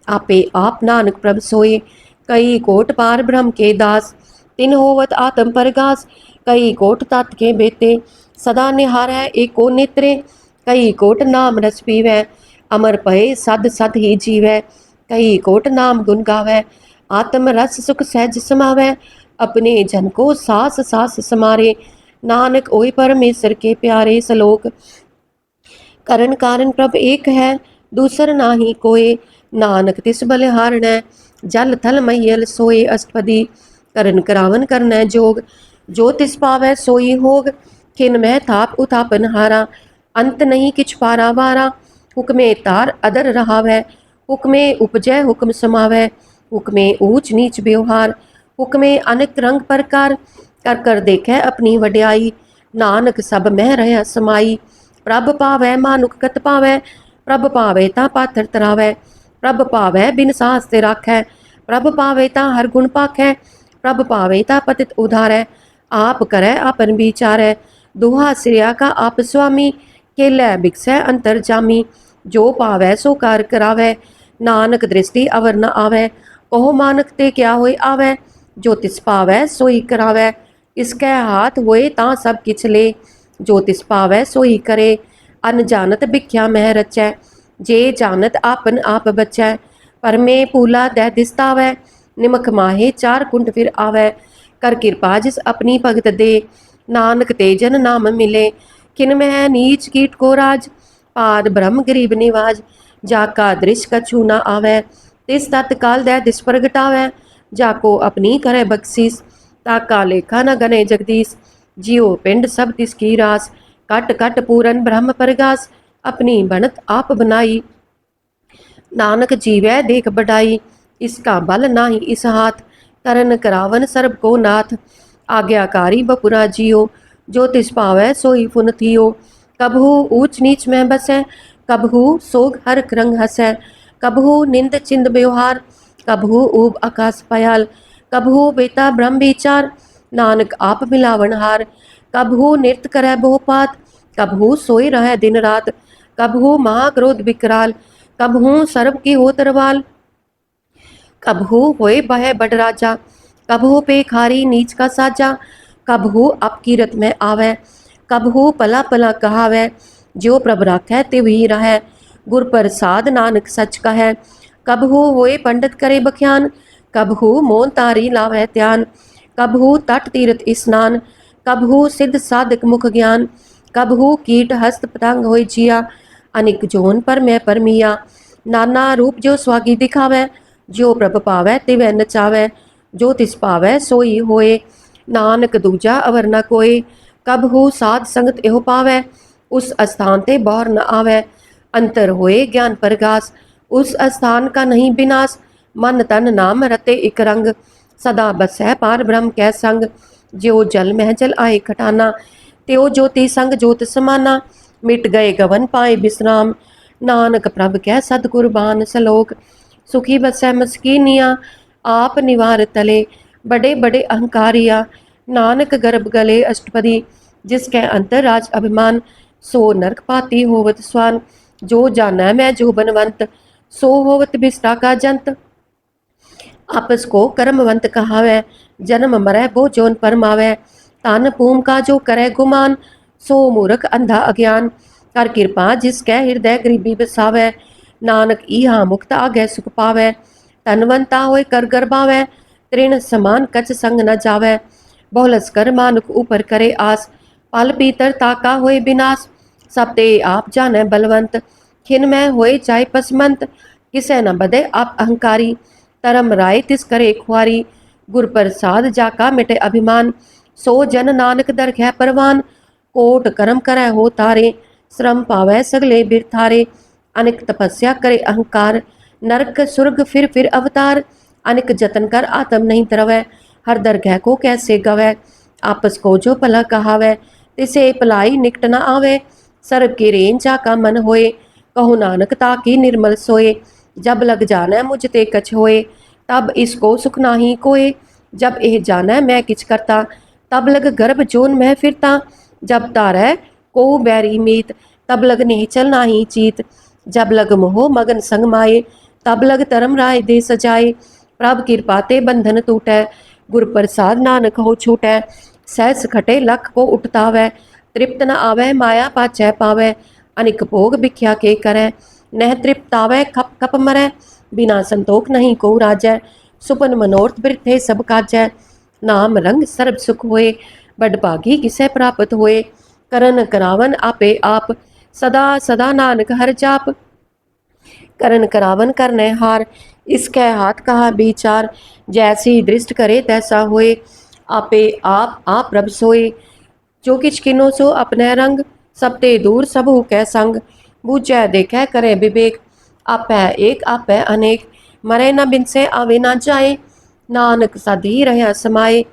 आपे आप नानक प्रभ सोए। कई कोट पार ब्रह्म के दास, तिन होवत आत्म परगास, कई कोट तत् के बेते, सदा निहार है एको नेत्रे, कई कोट नाम रस पीवै, अमर पए सद सद ही जीवै, कई कोट नाम गुण गावै, आत्म रस सुख सहज समावै, अपने जन को सास सास समारे, नानक ओय परमेश्वर के प्यारे। श्लोक। करण कारण प्रभ एक है, दूसर नाही कोय, नानक तिस बलिहारणै, जल थल मैयल सोए अष्टपदी, करण करावन करनै जोग, जो तिस पावै सोई होग, खिन मह थाप उथापन हारा, अंत नहीं किछ पारा वारा, हुक्मे तार अदर रहावै, हुक्मे उपजै हुक्म समावै, हुक्मे ऊंच नीच व्यवहार, हुक्मे अनेक रंग प्रकार, कर कर देखै अपनी वड्याई, नानक सब मह रह समाई, प्रभ पावै मानुक कत पावै, प्रभ पावै तां पाथर तरावै, प्रभ पावै बिन साहस ते राखै, प्रभ पावै तां हर गुण पाखै, प्रभ पावै तां पतित उधारै, आप करै आपन विचारै, दुहा सिरिया का आप स्वामी, केलै बिकसै अंतर जामी, जो पावै सो कार करावै, नानक दृष्टि अवर न आवै, कहो मानक ते क्या होए आवै, जो तिस पावै सोई करावै, इसकै हाथ होए तां सब किछ ले, जो तिस पावै सोई करे, अनजानत भिख्या मह रचै, जे जानत आपन आप बचै, परमे पूला दै दिसतावै, निमक माहे चार कुंड फिर आवै, कर कृपा जिस अपनी भगत दे, नानक ते जन नाम मिले, खिन मह नीच कीट को राज, पाद ब्रह्म गरीब निवाज, जाका दृश कछु न आवै, तिस तत्काल दै दिस प्रगटावै, जाको अपनी करे बख्शीस, ताका लेखा न गने जगदीश, जियो पिंड सब तिसकी रास, कट कट पूरन ब्रह्म परगास, अपनी बनत आप बनाई, नानक जीवै देख बढ़ाई, इसका बल नाही इस हाथ, करन करावन सर्ब को नाथ, आज्ञाकारी बपुरा जियो, जो तिस पावै सोई फुन थियो, कबहू ऊंच नीच में बसै, कबहू सोग हर रंग हसै, कबहू निंद चिंद व्यवहार, कबहू ऊब आकाश पयाल, कबहू बेता ब्रह्म विचार, नानक आप मिलावन हार, कबहू नृत्य करै बहुपात, कबहू सोई रह दिन रात, कबहू महाक्रोध विकराल, कबहू सर्व की हो तरवाल, कबहू होए बह बड़ राजा, कबहू पेखारी नीच का साजा, कबहू अपकीरत में आवे, कबहू पला पला कहावै, जो प्रभ राखै तिव ही रहै, गुर प्रसाद नानक सच कहै, कबहू होए पंडित करे बख्यान, कबहू मोन तारी लावै ध्यान, कबहू तट तीरथ स्नान, कबहू सिद्ध साधक मुख ज्ञान, कबहू कीट हस्त पतंग होय जिया, अनिक जोन पर मैं परमिया, नाना रूप जो स्वागी दिखावै, जो प्रभ पावै तिवै नचावै, जो तिस पावै सोई होए, नानक दूजा अवर न कोय, कबहू साध संगत एहो पावै, उस स्थान ते बौर न आवै, अंतर होए ज्ञान प्रगास, उस स्थान का नहीं विनाश, मन तन नाम रते इक रंग, सदा बसै पार ब्रह्म कै संग। ज्यो जल मह जल आए खटाना, त्यो ज्योति संग ज्योत समाना। मिट गए गवन पाए विश्राम, नानक प्रभ कै सतगुरबान। सलोक सुखी बसै मस्कीनिया, आप निवार तले बड़े बड़े अहंकारिया। नानक गर्भ गले अष्टपदी, जिसके अंतर राज अभिमान। सो नरक पाती होवत स्वान, जो जाना मैं जो बनवंत। सो होवत बिष्टा का जंत, आपस को कर्मवंत कहावै। जन्म मरै बो जोन परमावै, तान पूम का जो करे गुमान। सो मूर्ख अंधा अज्ञान, कर कृपा जिसकै हृदय गरीबी बसावै। नानक इहा मुक्त आगे सुख पावै, धनवंता होए कर गर्भावै। तृण समान कच संग न जावै, बहुलस कर मानुख ऊपर करे आस। पल पीतर ताका होए विनाश, सब ते आप जाने बलवंत। खिन में होए जाय पसमंत, किसे न बदे आप अहंकारी। तरम राय तिस करे खुआरी, गुर प्रसाद जाका मिटे अभिमान। सो जन नानक दरगह परवान, कोट कर्म करे हो तारे। श्रम पावै सगले बिरथारे, अनेक तपस्या करे अहंकार। नरक सुर्ग फिर अवतार, अनेक जतन कर आत्म नहीं तरवै। हर दरगह को कैसे गवै, आपस को जो भला कहावै। तिसे भलाई निकट न आवे, सर्व की रेन जाका मन होए। कहु नानक ताकी निर्मल सोए, जब लग जाना मुझ ते कछ होए। तब इसको सुख नाही कोए, जब एह जाना मैं किछ करता। तब लग गर्भ जोन मैं फिरता, जब तारै को बैरी मीत। तब लग निहचल नाही चीत, जब लग मोह मगन संग माए। तब लग धर्म राय दे सजाए, प्रभ कृपा ते बंधन टूटै। गुर प्रसाद नानक हो छूटै, सहस खटे लख को उठतावै। तृप्त न आवै माया पाछै पावै, अनिक भोग भिख्या के करै। नह तृप्तावै खप खप मरै, बिना संतोख नहीं को राजै। सुपन मनोरथ बिरथे सब काजै, नाम रंग सर्ब सुख होए। बड़ भागी किसे प्राप्त होए, करन करावन आपे आप। सदा सदा नानक हर जाप, करन करावन करने हार। इसके हाथ कहा विचार, जैसी दृष्ट करे तैसा होए। आपे आप प्रभ सोए, जो किछ किनो सो अपने रंग। सब ते दूर सबहु कै संग, बूझै देखै करे विवेक। आपै एक आपै अनेक, मरे न बिनसे आवे न जाए। नानक सद ही रहा समाए,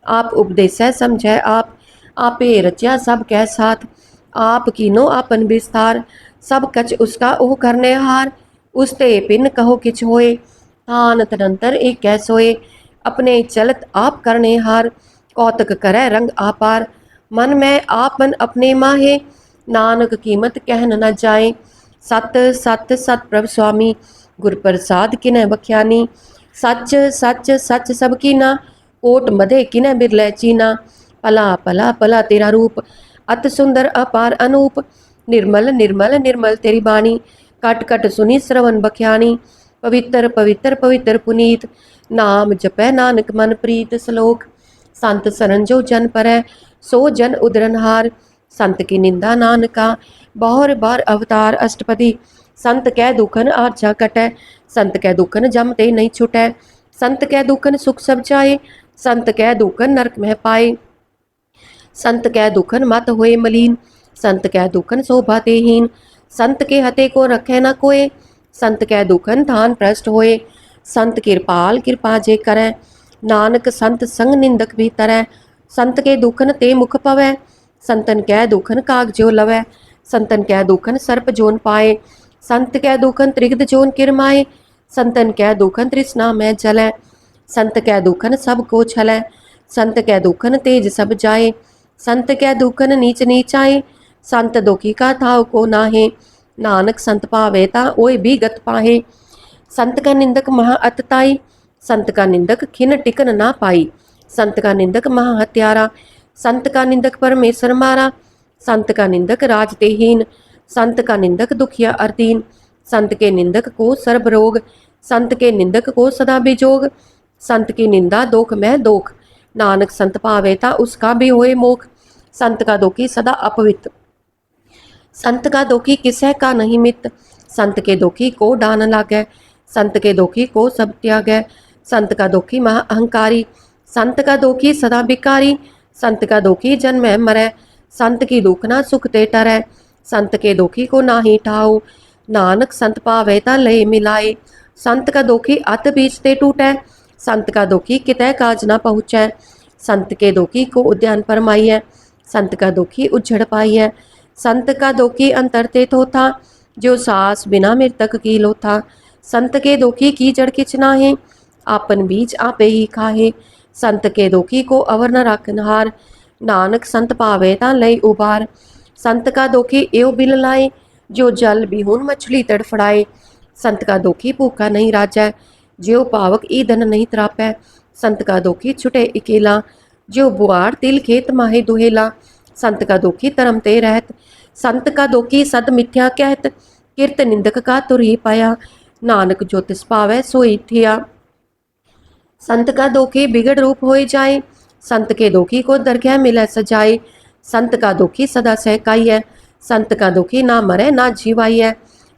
आप उपदेसै समझै आप। आपे रचा सब कै साथ, आप कीनो आपन विस्तार। सब कछ उसका ओह करने हार, उसते पिन कहो किछ होए। थान तदंतर एक कै सोए, अपने चलत आप करने हार। कौतक करे रंग आपार, मन में आपन अपने माहे। नानक कीमत कहन न जाए, सत सत सत प्रभ स्वामी। गुर प्रसाद किनै बख्यानी, सच सच सच सब कीना। कोट मधे किनै बिरलै चीना, पला पला पला तेरा रूप। अत सुंदर अपार अनूप, निर्मल निर्मल निर्मल तेरी बाणी। कट कट सुनी श्रवण बख्यानी, पवित्र पवित्र पवित्र पुनीत। नाम जपै नानक मन प्रीत। श्लोक संत सरन जो जन परै, सो जन उदरनहार। संत की निंदा नानका, बहुर बार अवतार। अष्टपदी संत कै दुखन आरजा कटै, संत कै दुखन जम ते नहीं छुटै। संत कै दुखन सुख सब जाए, संत कै दुखन नरक में पाए। संत कै दुखन मत होए मलीन, संत कै दुखन शोभा ते हीन। संत के हते को रखे न कोय, संत कै दुखन धान भ्रष्ट होए। संत कृपाल कृपा जे करै, नानक संत संग निंदक भी तरै। संत के दुखन ते मुख पवै, संतन कै दुखन काग जो लवै। संतन कै दुखन सर्प जोन पाए, संत कै दुखन त्रिगद जोन किरमाए। संतन कै दुखन तृष्णा में जलै, संत कै दुखन सब को छलै। संत कै दुखन तेज सब जाए, संत कै दुखन नीच नीच आए। संत दुखी का थाव को नाहे, नानक संत पावे ता ओय भी गत पाहे। संत का निंदक महा अतताई, संत का निंदक खिन टिकन ना पाई। संत का निंदक महा हत्यारा, संत का निंदक परमेश्वर मारा। संत का निंदक राज ते हीन, संत का निंदक दुखिया अरदीन। संत के निंदक को सर्ब रोग, संत के निंदक को सदा बिजोग। संत की निंदा दोख में दोख, नानक संत पावे ता उसका भी होए मोख। संत का दोखी सदा अपवित्र, संत का दोखी किसै का नहीं मित। संत के दोखी को डान लागै, संत के दोखी को सब त्यागै। संत का दोखी महा अहंकारी, संत का दोखी सदा बिकारी। संत का दोखी जन्मै मरै, संत की दुखना सुख ते टरै। संत के दोखी को नाही ठाऊ, नानक संत पावे ता लय मिलाए। संत का दोखी अत बीच ते टूटै, संत का दोखी कितै काज ना पहुँचै। संत के दोखी को उद्यान फरमाई है, संत का दोखी उज्जड़ पाई है। संत का दोखी अंतर ते थोथा, जो सास बिना मृतक की लोथा। संत के दोखी की जड़ किच नाहे, आपन बीज आपे ही खाहे। संत के दोखी को अवर न राखनहार, नानक संत पावे तां लई उबार। संत का दोखी एव बिल लाए, जो जल बिहुन मछली तड़फड़ाए। संत का दोखी भूखा नहीं राजै, ज्यो पावक ईंधन नहीं त्रापै। संत का दोखी छुटे अकेला, जो बुआड़ तिल खेत माहे दुहेला। संत का दोखी धर्म ते रहत, संत का दोखी सद मिथ्या कहत। किरत निंदक का तुरही पाया, नानक जो तिस पावै सोई थिया। संत का दोखी बिगड़ रूप होए जाए, संत के दोखी को दरगाह मिले सजाए। संत का दोखी सदा सहकाई है, संत का दोखी ना मरे ना जीवाई है।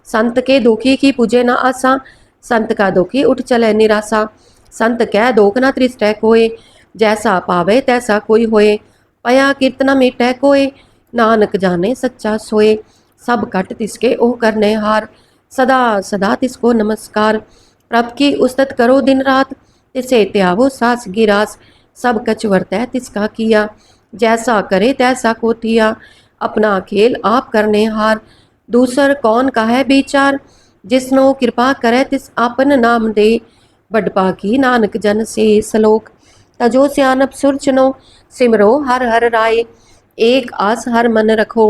संत के दोखी की पूजे ना आसा, संत का दोखी उठ चले निराशा। संत कह दोख ना त्रिष्टै कोय, जैसा पावे तैसा कोई होए। पया कीर्तना मिटै कोय, नानक जाने सच्चा सोए। सब कट तिसके ओ करने हार, सदा सदा तिसको नमस्कार। प्रभ की उस्तत करो दिन रात, तिसे त्यावो सास गिरास। सब कछ वर्तै तिसका किया, जैसा करे तैसा को थिया। अपना खेल आप करने हार, दूसर कौन का है विचार। जिसनो कृपा करे तिस आपन नाम दे, बडपागी नानक जन से सलोक। तजो सियानप सुरचनो, सिमरो हर हर राय। एक आस हर मन रखो,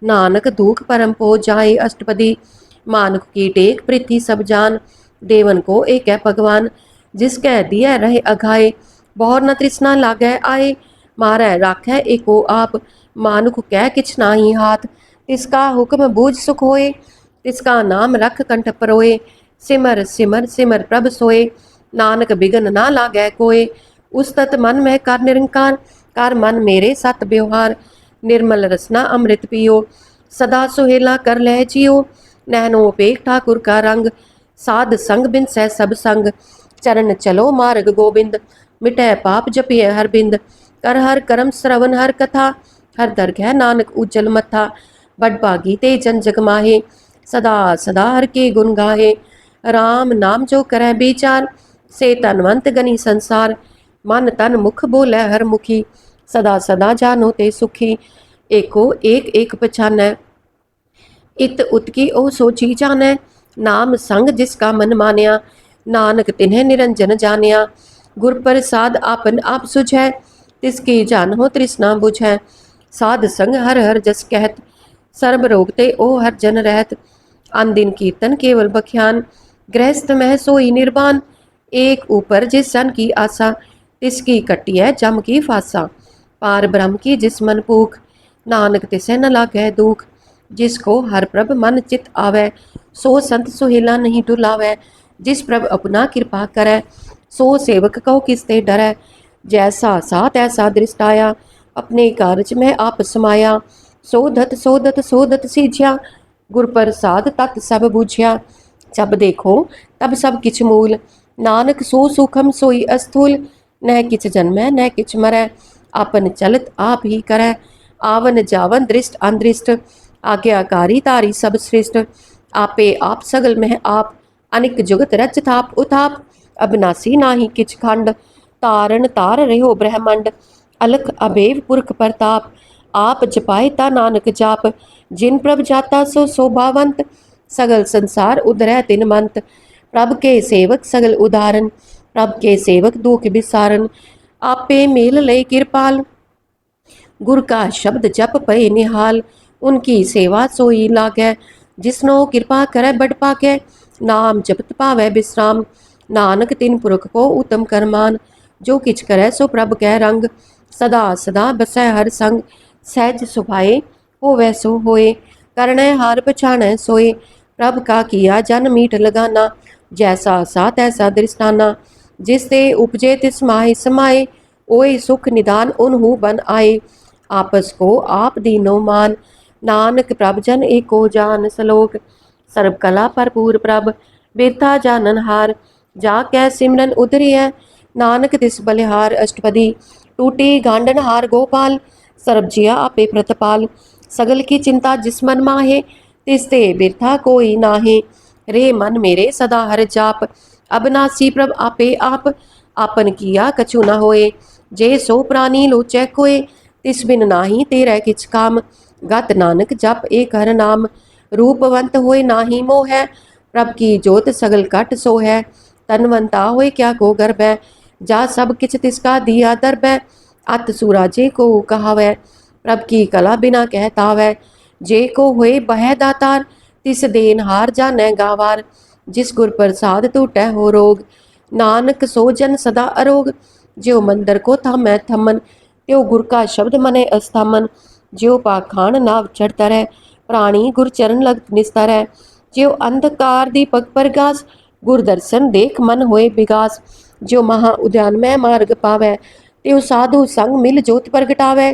नानक दुख परम पो जाए। अष्टपदी मानुख की टेक पृथ्वी सब जान, देवन को एक है भगवान। जिसकै दिया रहे अघाए, बहुर न तृष्णा लागै आए। मारै राखै एको आप, मानुख कह किछ नाही हाथ। तिसका हुक्म बूझ सुख होए, तिसका नाम रख कंठ परोए। सिमर सिमर सिमर प्रभ सोए, नानक बिगन ना लागै कोय। उस्तत मन में कर निरंकार, कर मन मेरे सत व्यवहार। निर्मल रसना अमृत पियो, सदा सुहेला कर लह जियो। नैनो पेख ठाकुर का रंग, साध संग बिन सह सब संग। चरण चलो मार्ग गोविंद, मिटै पाप जपिय हर बिंद। कर हर करम श्रवण हर कथा, हर दरगह नानक उज्जल मथा। बडभागी ते जन जग माहे, सदा सदा हर के गुण गाहे। राम नाम जो करै विचार, से तनवंत गनी संसार। मन तन मुख बोलै हर मुखी, सदा सदा जानो ते सुखी। एको एक एक पछानै, इत उत की ओ सोची जानै। नाम संग जिसका मन मान्या, नानक तिन्हें निरंजन जानिया। गुर प्रसाद आपन आप सुझै, तिसकी जानहो तृष्णा बुझै। साध संग हर हर जस कहत, सर्ब रोग ते ओ हर जन रहत। अन दिन कीर्तन केवल बख्यान, गृहस्थ मह सोई निर्वाण। एक ऊपर जिस सन की आशा, तिसकी कटी है जम की फासा। पार ब्रह्म की जिस मन भूख, नानक तिसे न लागै दुख। जिसको हर प्रभ मन चित आवे, सो संत सुहेला नहीं डुलावै। जिस प्रभ अपना कृपा करै, सो सेवक कहो किसते डरै। जैसा सा तैसा दृष्टाया, अपने कारज में आप समाया। सोधत सोधत सोधत सीझ्या, गुर प्रसाद तत् सब बूझ्या। जब देखो तब सब किछ मूल, नानक सो सूखम सोई अस्थूल। न किछ जन्मै न किछ मरै, आपन चलत आप ही करै। आवन जावन दृष्ट अनदृष्ट, आज्ञाकारी तारी सब श्रेष्ठ। आपे आप सगल में आप, अनिक जुगत रच थाप उताप। अबनासी नाही किछ खंड, तारण तार रहो ब्रह्मंड। अलख अबेव पुरख प्रताप, आप जपाए ता नानक जाप। जिन प्रभ जाता सो शोभावंत, सगल संसार उधरै तिन मंत। प्रभ के सेवक सगल उदाहरण, प्रभ के सेवक दुख बिसारन। आपे मेल लय कृपाल, गुर का शब्द जप पए निहाल। उनकी सेवा सोई लागै, जिसनो कृपा करे बड़ पाकै। नाम जपत पावै विश्राम, नानक तिन पुरख को उत्तम करमान। जो किछ करे सो प्रभ कै रंग, सदा सदा बसै हर संग। सहज सुभाए होवै सो होए, करणै हार पछाणै सोए। प्रभ का किया जन मीठ लगाना, जैसा सा तैसा दृष्टाना। जिस ते उपजे तिस माहि समाए, ओए सुख निदान उनहु बन आए। आपस को आप दीनो मान, नानक प्रभ जन एको जान। सलोक सर्व कला भरपूर प्रभ, बिरथा जानन हार। जाकै सिमरन उतरिय, नानक तिस बलिहार। अष्टपदी टूटी गांडन हार गोपाल, सर्ब जिया आपे प्रतपाल। सगल की चिंता जिस मन माहे, तिस ते बिरथा कोई नाहे। रे मन मेरे सदा हर जाप। अबनासी प्रभ आपे आप, आपन किया कछु न होए। जे सो प्राणी लोचै कोय, तिस बिन नाही तेरै किछ काम। गत नानक जप एक हर नाम, रूपवंत होए नाही मोह है। प्रभ की जोत सगल कट सो है, तनवंता होए क्या को गर्भ है। जा सब किछ तिसका दिया दर्ब है, अत सुराजे को कहावै। प्रभ की कला बिना कहतावै, जे को होए बह दातार। तिस देन हार जानै गावार, जिस गुर प्रसाद टूटै हो रोग। नानक सो जन सदा अरोग, ज्यो मंदिर को थामै थमन। त्यो गुर का शब्द मने अस्थामन, ज्यो पाखान नाव चढ़ता रह। प्राणी गुर चरण लग निस्तर है, ज्यो अंधकार दीपक प्रगास। गुर दर्शन देख मन होए विगास, ज्यो महा उद्यान में मार्ग पावै। त्यो साधु संग मिल जोत प्रगटावै,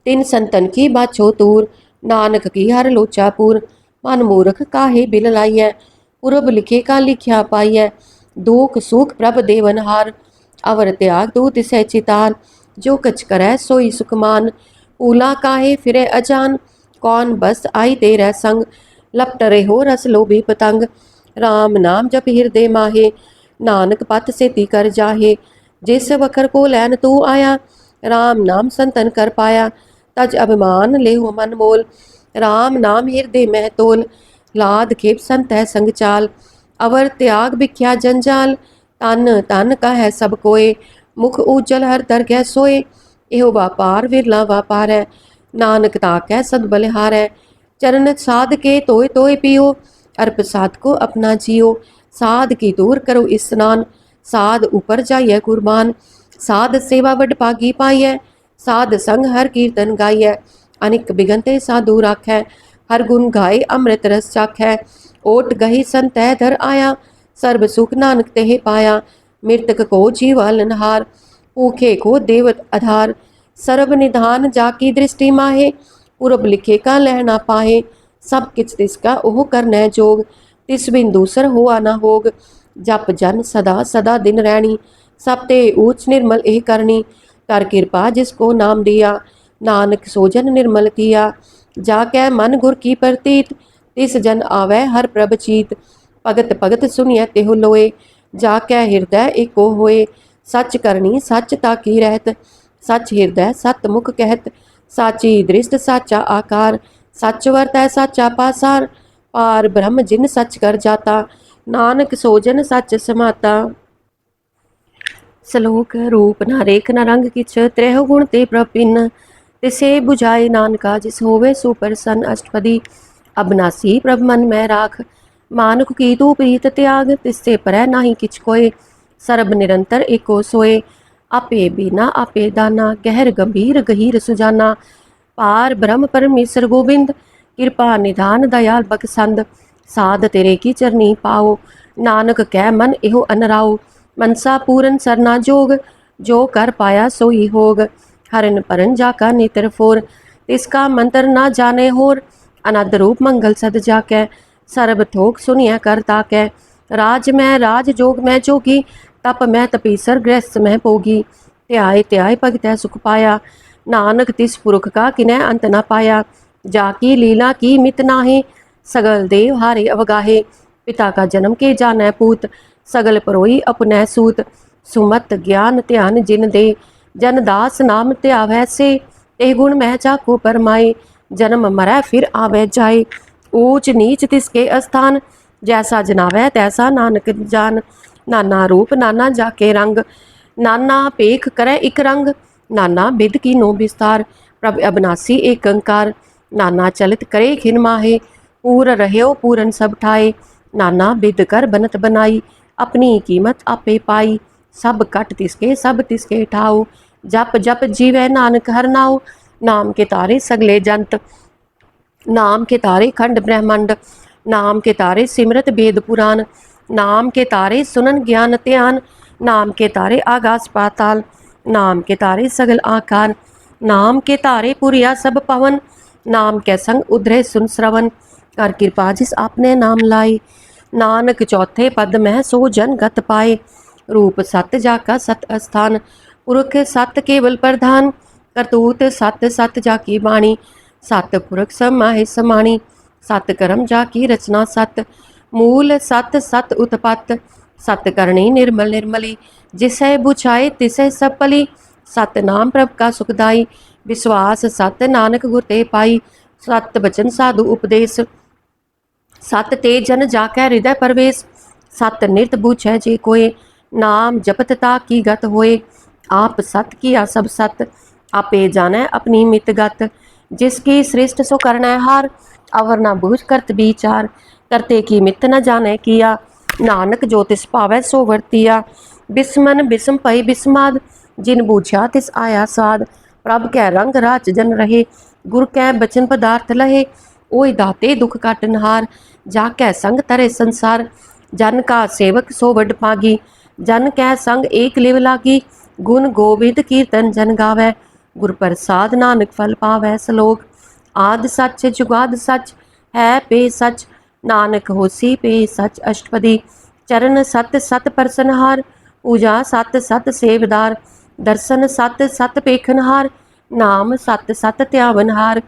तिन संतन की बाछो तूर। नानक की हर लोचा पूर, मन मूर्ख काहे बिल लाइय। पुरब लिखे का लिख्या पाइय, दुख सुख प्रभ देवन हार। अवर त्याग दूत से चितान, जो कछ करे सोई सुखमान। पूला काहे फिरे अजान, कौन बस आई तेरे संग। लपट रहो रस लोभी पतंग, राम नाम जप हृदय माहे। नानक पत सेती कर जाहे, जिस वखर को लैन तू आया। राम नाम संतन कर पाया, तज अभिमान लेहु मन मोल। राम नाम हृदय में तोल, लाद खेप संत है संग चाल। अवर त्याग भिख्या जंजाल, तन तन का है सब कोय। मुख उज्जल हर दर गै सोए, एहो व्यापार विरला व्यापार है। नानक ताकै सद बलिहार है, चरण साध के तोय तोय पियो। अर्प साध को अपना जियो, साध की दूर करो स्नान। साध ऊपर जाइए कुर्बान, साध सेवा वड भागी पाइय। साध संग हर कीर्तन गाइय, अनिक बिगनते साधु राखै। हर गुण गाय अमृत रस चाखै, ओट गही संतै धर आया। सर्ब सुख नानक तेह पाया, मृतक को जीवालनहार। भूखे को देवत आधार, सर्व निधान जाकी दृष्टि माहे। पूरब लिखे का लहना पाहे, सब किछ तिसका ओह करनै जोग। तिस बिन दूसर हुआ न होग, जप जन सदा सदा दिन रैनी। सब ते ऊच निर्मल एह करनी, कर कृपा जिसको नाम दिया। नानक सोजन निर्मल किया, जाकै मन गुर की प्रतीत। तिस जन आवे हर प्रभ चीत, भगत भगत सुनिय तेहु लोए। जाकै हृदय एको होए, सच करनी सच ताकी रहत। सच हृदय सत मुख कहत, साची दृष्ट साचा आकार। सच वर्तै साचा पासार, पार ब्रह्म जिन सच कर जाता। नानक सोजन सच समाता। श्लोक रूप न रेख न रंग किछ, त्रैहु गुण ते प्रपिन। तिसे बुझाए नानका, जिस होवे सो प्रसन्न। अष्टपदी। अबनासी प्रभ मन में राख, मानुख की तू प्रीत त्याग। तिससे परै नाही किछ कोय, सर्ब निरंतर एको सोए। आपे बिना आपे दाना, गहर गंभीर गहीर सुजाना। पार ब्रह्म परमेश्वर गोविंद, कृपा निधान दयाल बखसंद। साध तेरे की चरनी पाओ, नानक कै मन एहो अनराओ। मनसा पूरन सरना जोग, जो कर पाया सोई होग। हरन परन जाका नेत्र फोर, तिसका मंत्र ना जाने होर। अनद रूप मंगल सद जाकै, सर्ब थोक सुनिय कर ताकै। राज में राज जोग में जोगी, तप में तपीसर गृहस्थ में भोगी। त्याय त्याय भगतै सुख पाया, नानक तिस पुरख का किनै अंत न पाया। जाकी लीला की मित नाहे, सगल देव हारे अवगाहे। पिता का जन्म के जानै पूत, सगल परोई अपनै सूत। सुमत ज्ञान ध्यान जिन दे, जन दास नाम त्यावै से। ए गुण मह जाको परमाए, जन्म मरै फिर आवे जाए। ऊच नीच तिसके स्थान, जैसा जनावै तैसा नानक जान। नाना रूप नाना जाके रंग, नाना पेख करे इक रंग। नाना बिद की नो विस्तार, प्रभ अबनासी एक अंकार। नाना चलित करे खिन माहे, पूर रह्यो पूरन सब ठाए। नाना बिद कर बनत बनाई, अपनी कीमत आपे पाई। सब कट तिसके सब तिसके ठाओ, जप जप जीवै नानक हर नाओ। नाम के तारे सगले जंत, नाम के तारे खंड ब्रह्मंड। नाम के तारे सिमरत वेद पुराण, नाम के तारे सुनन ज्ञान ध्यान। नाम के तारे आकाश पाताल, नाम के तारे सगल आकार। नाम के तारे पुरिया सब पवन, नाम के संग उधरे सुन श्रवण। कर कृपा जिस आपने नाम लाई, नानक चौथे पद में सो जन गत पाए। रूप सत जाका सत अस्थान, पुरख सत केवल प्रधान। करतूत सत सत जाकी बाणी, सत पुरख समाहे समाणी। सत कर्म जाकी रचना सत, मूल सत सत उत्पत्त सत करणी निर्मल निर्मली जिसै बुझाए तिसै सब पली सत नाम प्रभ का सुखदाई विश्वास सत नानक गुर ते पाई सत बचन साधु उपदेश सत ते जन जाकै हृदय परवेश सत नित बूझै जे कोय नाम जपत ता की गत होए आप सत किया सब सत आपे जानै अपनी मित गत जिसकी सृष्ट सो करना हार अवर न बूझ करत विचार करते की मित न जाने किया नानक जो तिस पावै सो वर्तिया बिस्मन बिस्म पई बिस्माद जिन बूझा तिस आया साध प्रभ कै रंग राच जन रहे गुर कै बचन पदार्थ लहे ओय दाते दुख काटनहार जाकै संग तरे संसार जन का सेवक सो वड पागी जन कै संग एक लिव लागी गुण गोविंद कीर्तन जन गावै गुर प्रसाद नानक फल पावै सलोक आद सच जुगाद सच है पे सच नानक होसी पे सच अष्टपदी चरण सत सत परसनहार पूजा सत सत सेवदार दर्शन सत सत पेखनहार नाम सत सत त्यावनहार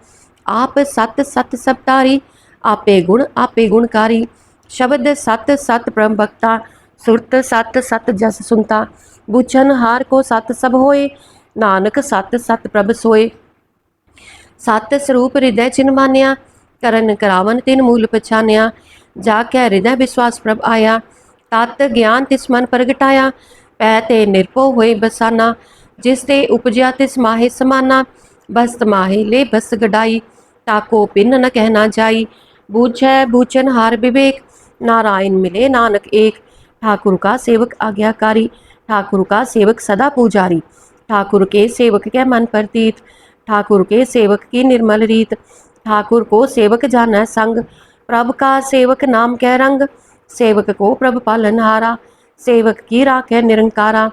आप सत सत सबतारी आपे गुणकारी शब्द सत सत परम भक्ता सुरत सत सत जस सुनता बुझन हार को सत सब होए नानक सत सत प्रभ सोए सत स्वरूप हृदय चिन्ह मानिया करन करावन तिन मूल पछानिया जाकै हृदय विश्वास प्रभ आया तत ज्ञान तिस मन प्रगटाया पै ते निरभो होए बसाना जिस ते उपजया तिस माहे समाना बस्त माहे ले बस गडाई ताको पिन न कहना जाई बूझै बूझन हार विवेक नारायण मिले नानक एक ठाकुर का सेवक आज्ञाकारी ठाकुर का सेवक सदा पुजारी ठाकुर के सेवक के मन प्रतीत ठाकुर के सेवक की निर्मल रीत ठाकुर को सेवक जाना संग प्रभ का सेवक नाम कै रंग सेवक को प्रभ पालनहारा सेवक की राखै निरंकारा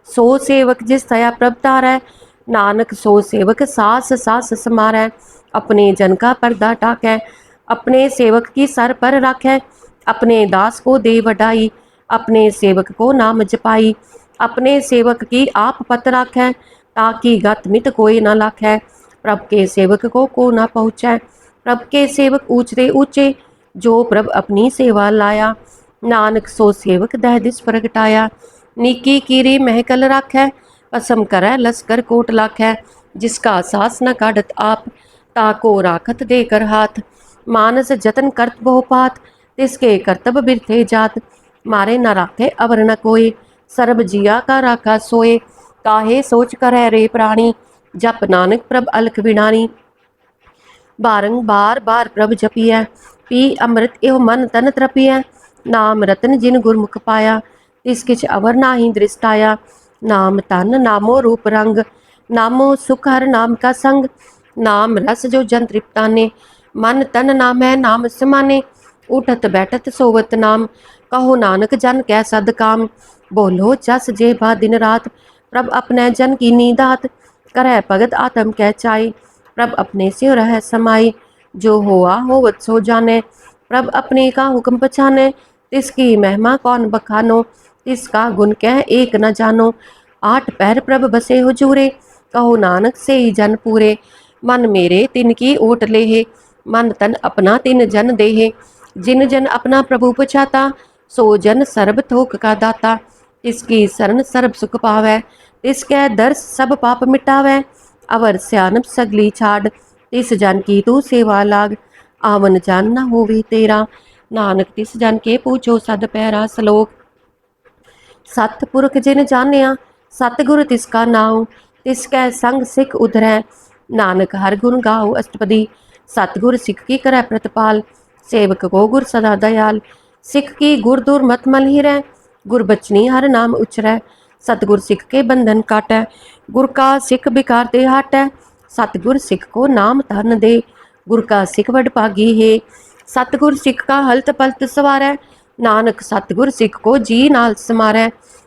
सो सेवक जिस दया प्रभ तारै नानक सो सेवक सास सास समारै अपने जन का पर्दा टाकै अपने सेवक की सर पर राखै अपने दास को दे वडाई अपने सेवक को नाम जपाई अपने सेवक की आप पत राखै ताकि गत मित कोई न लाखै प्रभ के सेवक को न पहुँचै प्रभ के सेवक ऊंचते ऊंचे जो प्रभ अपनी सेवा लाया नानक सो सेवक दह दिस प्रगटाया नीकी कीरी महकल राखै पसम करै लस्कर कोट लाखै जिसका सास न काढ़त आप ताको राखत देकर हाथ मानस जतन करत बहुपात तिसके कर्तव्य बिरथे जात मारे न राखे अवर न कोई सर्ब जिया का राखा सोए काहे सोच कर रे प्राणी जप नानक प्रभ अलख बिनानी बारंबार बार प्रभ जपिय पी अमृत एव मन तन त्रपिय नाम रतन जिन गुरमुख पाया तिस किछ अवर नाही दृष्टाया नाम तन नामो रूप रंग नामो सुख हर नाम का संग नाम रस जो जन तृप्ताने मन तन नाम है नाम समाने उठत बैठत सोवत नाम कहो नानक जन कै सद काम बोलो जस जे बा दिन रात प्रभ अपने जन की नीदात करह भगत आत्म कै चाय प्रभ अपने से रह समाई जो होआ होवत सो जाने प्रभ अपने का हुक्म पछाने तिसकी महिमा कौन बखानो तिसका गुण कह एक न जानो आठ पैर प्रभ बसे हुजूरे कहो नानक से ही जन पूरे मन मेरे तिन की ओट लेहे मन तन अपना तिन जन देहे जिन जन अपना प्रभु पछाता सो जन सर्ब थोक का दाता तिसकी शरण सर्ब सुख पावै तिसकै दर्श सब पाप मिटावै अवर स्यानप सगली छाड़ तिस जन की तू सेवा लाग आवन जान न होवे तेरा नानक तिस जन के पूछो सद पैरा सलोक सतपुरख जिन जानिया सतगुर तिसका नाम तिसकै संग सिख उधरै नानक हर गुण गाओ अष्टपदी सतगुर सिख की करੈ प्रतिपाल सेवक को गुर सदा दयाल सिख की गुर दूर मत मल ही रह गुर बचनी हर नाम उचरै सतगुर सिख के बंधन काटै गुर का सिख बिकार दे हाटै सतगुर सिख को नाम धन दे गुर का सिख वड भागी है सतगुर सिख का हलत पलत सवारै नानक सतगुर सिख को जी नाल समारै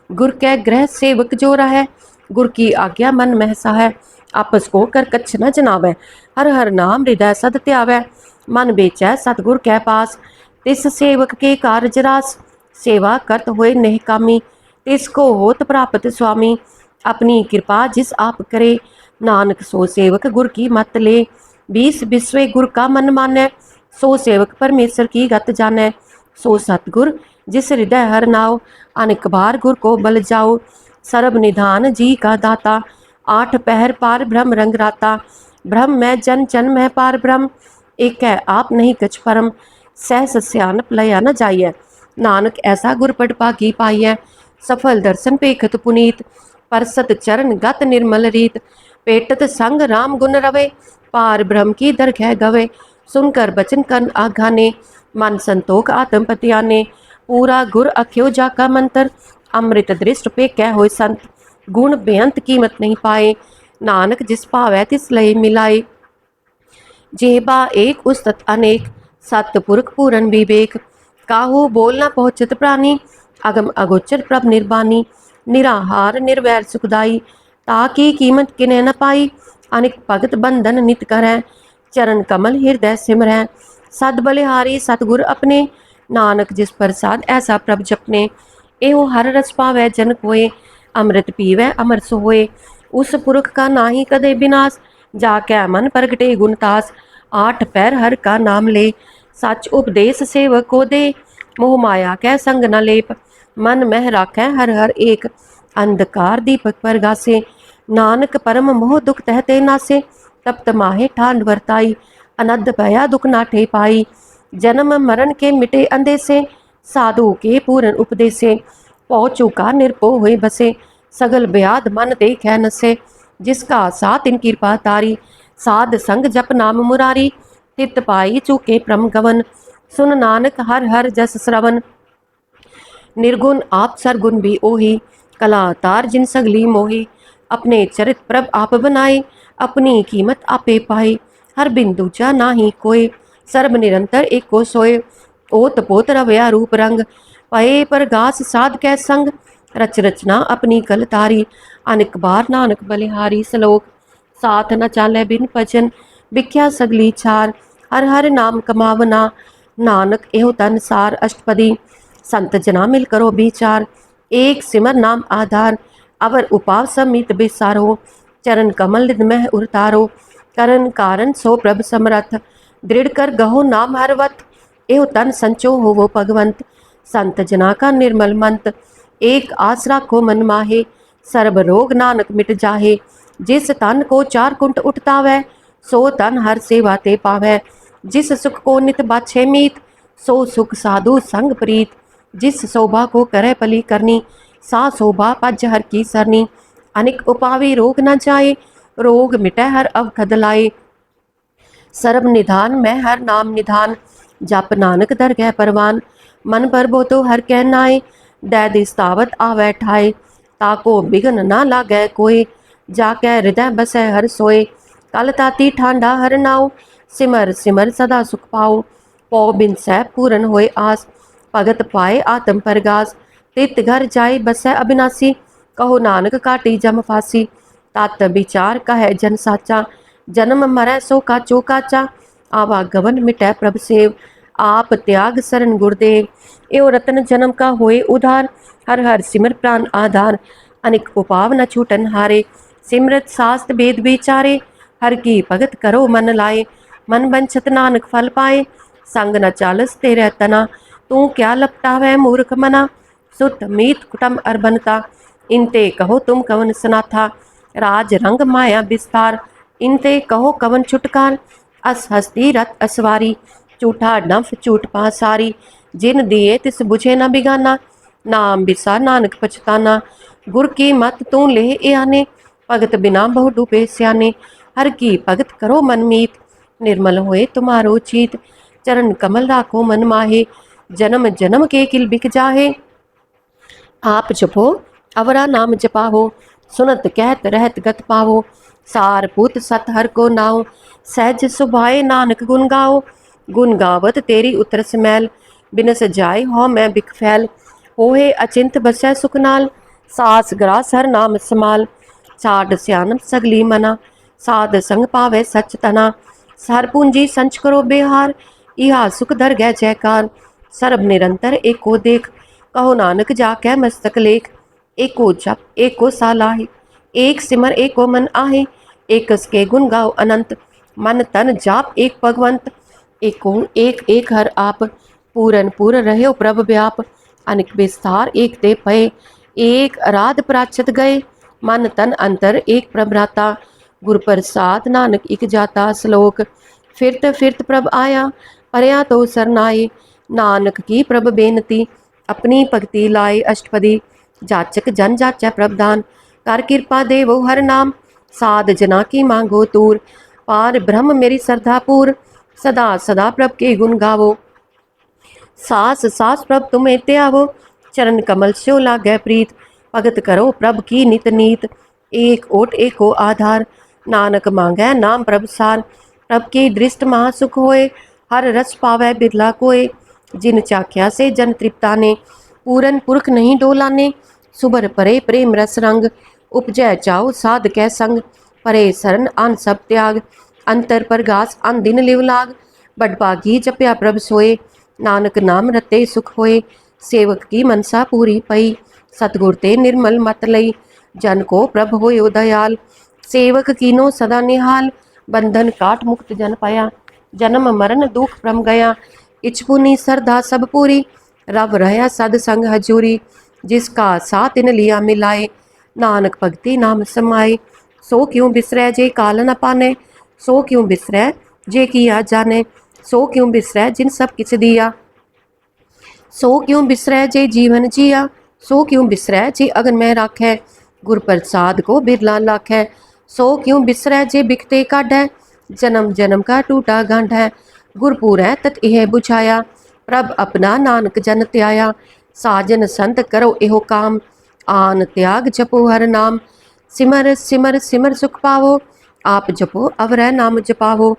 गुर कै ग्रह सेवक जो रहै गुर की आज्ञा मन महसा है आपस को कर कच्छ न जनावै हर हर नाम हृदय सद त्यावै मन बेचै सतगुर कै पास तिस सेवक के कारज रास सेवा करत होए निहकामी तिसको होत प्राप्त स्वामी अपनी कृपा जिस आप करे नानक सो सेवक गुर की मत ले 20 विश्वे गुर का मन मानै सो सेवक परमेश्वर की गत जानै सो सतगुर जिस हृदय हर नाव, अनेक बार गुर को बल जाओ। सर्ब निधान जी का दाता, आठ पहर पार ब्रह्म रंग राता। ब्रह्म में जन जन में पार ब्रह्म, एक है आप नहीं कछ परम। सहस स्यानप लया न जाइए, नानक ऐसा गुर पढ़ पागी पाइय। सफल दर्शन पेखत पुनीत, परसत चरण गत निर्मल रीत। पेटत संग राम गुण रवे, पार ब्रह्म की दरगह गवे। सुनकर बचन कन आघाने, मन संतोख आत्म पतियाने। पूरा गुर अख्यो जाका मंत्र, अमृत दृष्ट पे कह होय संत। गुण बेअंत कीमत नहीं पाए, नानक जिस पावै तिस लय मिलाए। जेबा एक उस्तत अनेक, सतपुरख पूरन विवेक। काहू बोल न पहुँचत प्राणी, अगम अगोचर प्रभ निर्बानी। निराहार निर्वैर सुखदाई, ताकी कीमत किने न पाई। अनिक भगत बंधन नित करै, चरण कमल हृदय सिमरै। सद बलिहारी सतगुर अपने, नानक जिस प्रसाद ऐसा प्रभ जपने। एहो हर रस पावै जन कोय, अमृत पीवै अमर सोए। उस पुरख का नाहि कदे विनाश, जाकै मन प्रगटे गुणतास। आठ पैर हर का नाम ले, सच उपदेश सेवक को दे। मोह माया कै संग न लेप, मन मह राखै हर हर एक। अंधकार दीपक परगासे, नानक परम मोह दुख तहते नासे। तप्त माहे ठांड वर्ताई, अनद्ध भया दुख नाठे पाई। जन्म मरण के मिटे अंदेसे, साधु के पूरन उपदेसे। पौ चूका निरपो हुए बसे, सगल ब्याध मन देखे नसे। जिसका साथ इन कृपा तारी, साध संग जप नाम मुरारी। तित पाई चूके प्रम गवन, सुन नानक हर हर जस श्रवण। निर्गुण आप सरगुण भी ओही, कला तार जिन सगली मोही। अपने चरित प्रभ आप बनाए, अपनी कीमत आपे पाए। हर बिंदु जा नाही कोय, सर्ब निरंतर एको सोए। ओत पोत रवया रूप रंग, पए परगास साध कै संग। रच रचना अपनी कल तारी, अनेक बार नानक बलिहारी। सलोक साथ न चाले बिन भजन, बिख्या सगली छार। हर हर नाम कमावना, नानक एहो तन सार। अष्टपदी संत जना मिल करो विचार, एक सिमर नाम आधार। अवर उपाव समित बिसारो, चरण कमल निध मह उरतारो। करण कारण सो प्रभ समरथ, दृढ़ कर गहो नाम हरवत। एहो तन संचो हो वो भगवंत, संत जना का निर्मल मंत। एक आस राखो मन माहे, सर्ब रोग नानक मिट जाहे। जिस तन को चार कुंट उठतावै, सो तन हर सेवा ते पावै। जिस सुख को नित बाछे मीत, सो सुख साधु संग प्रीत। जिस शोभा को करे पली करनी, सा शोभा पज हर की सरनी। अनिक उपावी रोग न जाए, रोग मिटै हर अवखद लाए। सर्ब निधान मैं हर नाम निधान, जप नानक दरगह परवान। मन पर बो तो हर कह नाए, दै दिस्तावत आवे ठाए। ताको बिघन ना लागै कोय, जाकै हृदय बसै हर सोए। कल ताती ठांडा हर नाव, सिमर सिमर सदा सुख पाओ। पौ बिन सै पूरन होए आस, भगत पाए आत्म परगास। तित घर जाए बसै अविनाशी, कहो नानक काटी जम फांसी। तात विचार कहे जन साचा, जन्म मरै सो काचो काचा। आवागमन मिटै प्रभ सेव, आप त्याग शरण गुरुदेव। एवं रतन जन्म का होए उधार, हर हर सिमर प्राण आधार। अनिक उपाव न छूटन हारे, सिमरत शास्त्र वेद विचारे। हर की भगत करो मन लाए, मन बंछत नानक फल पाए। संग न चालस तेरे तना, तू क्या लपटावै मूर्ख मना। सुत मीत कुटम अरबनता, इनते कहो तुम कवन सनाथा। राज रंग माया विस्तार, इनते कहो कवन छुटकार। अस हस्ती रथ असवारी, झूठा डंफ झूठ पासारी। जिन दिए तिस बुझे न बिगाना, नाम बिसा नानक पछताना। गुर की मत तू ले ए आने, भगत बिना बहु डूबे स्याने। हर की भगत करो मन मीत, निर्मल होए तुम्हारो चीत। चरण कमल राखो मन माहे, जन्म जन्म के किल बिक जाहे। आप जपो अवरा नाम जपाहो, सुनत कहत रहत गत पावो। सार पुत सत हर को नाओ, सहज सुभाए नानक गुन गाओ। गुन गावत तेरी उतरस मैल, बिनस जाय हो मैं बिक फैल। होए अचिंत बसै सुख नाल, सास ग्रास हर नाम समाल। साड स्यानप सगली मना, साध संग पावे सच तना। सर पूंजी संच करो बेहार, इहा सुख दर गै जयकार। सर्ब निरंतर एको देख, कहो नानक जाकै मस्तक लेख। एको जप एको सालाहे, एक सिमर एको मन आहे। एकस के गुण गाओ अनंत, मन तन जाप एक भगवंत। एको एक एक हर आप, पूरन पूर रह्यो प्रभ व्याप, अनिक विस्तार एक ते पए, एक आराध प्राचत गए, मन तन अंतर एक प्रभ्राता, गुर प्रसाद नानक इक जाता। श्लोक। फिरत प्रभ आया, परया तो सरनाए, नानक की प्रभ बेनती, अपनी भक्ति लाए अष्टपदी। जाचक जन जाचै प्रभ दान, कर कृपा देवो हर नाम, साध जना की मांगो तूर, पार ब्रह्म मेरी श्रद्धा पूर, सदा सदा प्रभ के गुण गावो, सास सास प्रभ तुम्हें त्यावो, चरण कमल स्यो लागै प्रीत, भगत करो प्रभ की नित नीत, एक ओट एको आधार, नानक मांगै नाम प्रभ सार, प्रभ की दृष्ट महासुख होए, हर रस पावै बिरला कोय, जिन चाख्या से जन तृप्ताने, पूरन पुरख नहीं डोलाने, सुबर परे प्रेम रस रंग, उपजै चाओ साध कै संग, परे शरण आन सब त्याग, अंतर परगास आन दिन लिव लाग, बडभागी जपया प्रभ सोए, नानक नाम रते सुख होए, सेवक की मनसा पूरी पई, सतगुर ते निर्मल मत लई, जन को प्रभ होयो दयाल, सेवक कीनो सदा निहाल, बंधन काट मुक्त जन पाया, जन्म मरण दुख प्रम गया, इछ पुनि सरदा सब पूरी, रव रहया सद संग हजूरी, जिसका साथ इन लिया मिलाए, नानक भगति नाम समाए, सो क्यों बिसरै जे काल न पाने, सो क्यों बिसरै जे किया जाने, सो क्यों बिसरै जिन सब किछ दिया, सो क्यों बिसरै जे जीवन जिया, सो क्यों बिसरै जे अगन में राखै, गुर प्रसाद को बिरला लाखै, सो क्यों बिसरै जे बिकते काढ़ै, जन्म जन्म का टूटा गांठ है, गुरपुरै तत यह बुझाया, प्रभ अपना नानक जन त्याया, साजन संत करो एहो काम, आन त्याग जपो हर नाम, सिमर सिमर सिमर सुख पावो, आप जपो अवरह नाम जपावो,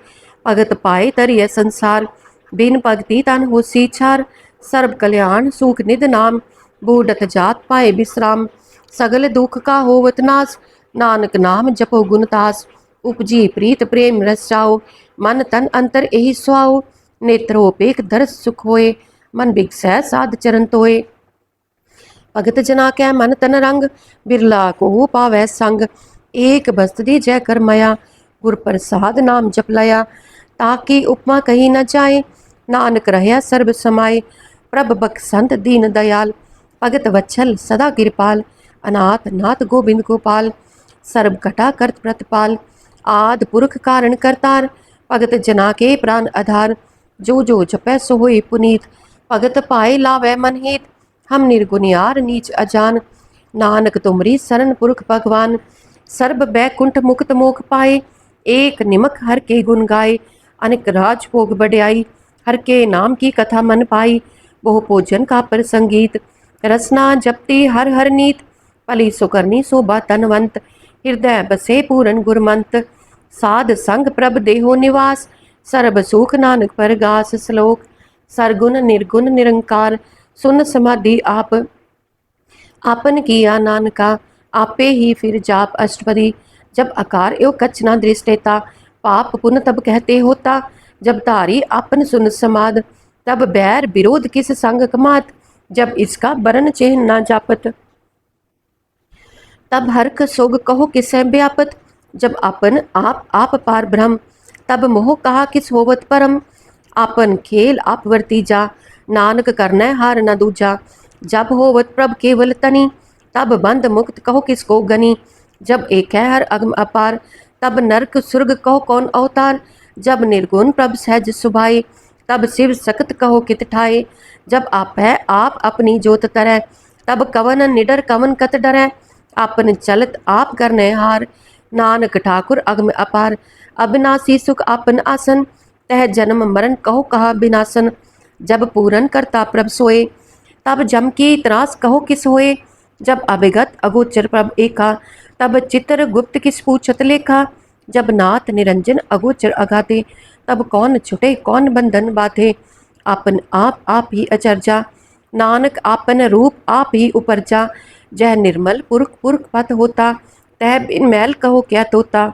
भगत पाए तरिय संसार, बिन भगति तन होसी छार, सर्व कल्याण सुख निध नाम, बूढ़त जात पाए विश्राम, सगल दुख का होवत नाश, नानक नाम जपो गुणतास, उपजी प्रीत प्रेम रस जाओ, मन तन अंतर यही सुहाओ, नेत्रोपेक दर्श सुख होए, मन बिगसै साध चरण तोए, भगत जना कै मन तन रंग, बिरला को पावै संग, एक बस्तदी जय कर मया, गुर प्रसाद नाम जप लया, ताकि उपमा कही न जाए, नानक रहया सर्ब समाए, प्रभ बख्शंत दीन दयाल, भगत वत्सल सदा कृपाल, अनाथ नाथ गोविंद गोपाल, सर्ब घटा करत प्रतिपाल, आद पुरख कारण करतार, भगत जना के प्राण आधार, जो जो जपै सो होई पुनीत, भगत पाए लावै मन हित, हम निर्गुनियार नीच अजान, नानक तुमरी शरण पुरख भगवान, सर्ब बैकुंठ मुक्त मोख पाए, एक निमक हर के गुण गाए, अनेक राज भोग बढ़ाई, हर के नाम की कथा मन पाई, बहु भोजन का पर संगीत, रसना जपती हर हर नीत, पली सुकरनी शोभा तनवंत, हृदय बसे पूरन गुरमंत, साध संग प्रभ देहो निवास, सर्ब सुख नानक परगास। श्लोक। सरगुण निर्गुण निरंकार, सुन समाधि आप, आपन किया नानका, आपे ही फिर जाप अष्टपदी, जब आकार एवं कच्छ न दृष्टेता, पाप पुण्य तब कहते होता, जब तारी आपन सुन समाद, तब बैर विरोध किस संग कमात, जब इसका बरन चिन्ह न जापत, तब हर्क सोग कहो किसै व्यापत, जब आपन आप पार ब्रह्म, तब मोह कहा किस होवत परम, आपन खेल आप वर्ती जा, नानक करनै हार न दूजा, जब होवत प्रभ केवल तनी, तब बंद मुक्त कहो किसको गनी, जब एक है हर अगम अपार, तब नरक सुर्ग कहो कौन अवतार, जब निर्गुण प्रभ सहज सुभाए, तब शिव सख्त कहो कित ठाए, जब आप है आप अपनी जोत तरह, तब कवन निडर कवन कत डरै, आपन चलत आप करने हार, नानक ठाकुर अगम अपार, अविनाशी सुख आपन आसन, तह जन्म मरण कहो कहा बिनासन, जब पूरन करता प्रभ सोए, तब जम की त्रास कहो किस होए, जब अभिगत अगोचर प्रभ एका, तब चित्र गुप्त किस पूछत लेखा, जब नाथ निरंजन अगोचर अगाधे, तब कौन छुटे कौन बंधन बाधे, आपन आप ही अचरजा, नानक आपन रूप आप ही उपरजा, जह निर्मल पुरख पुरख पत होता, तह बिन मैल कहो क्या तोता,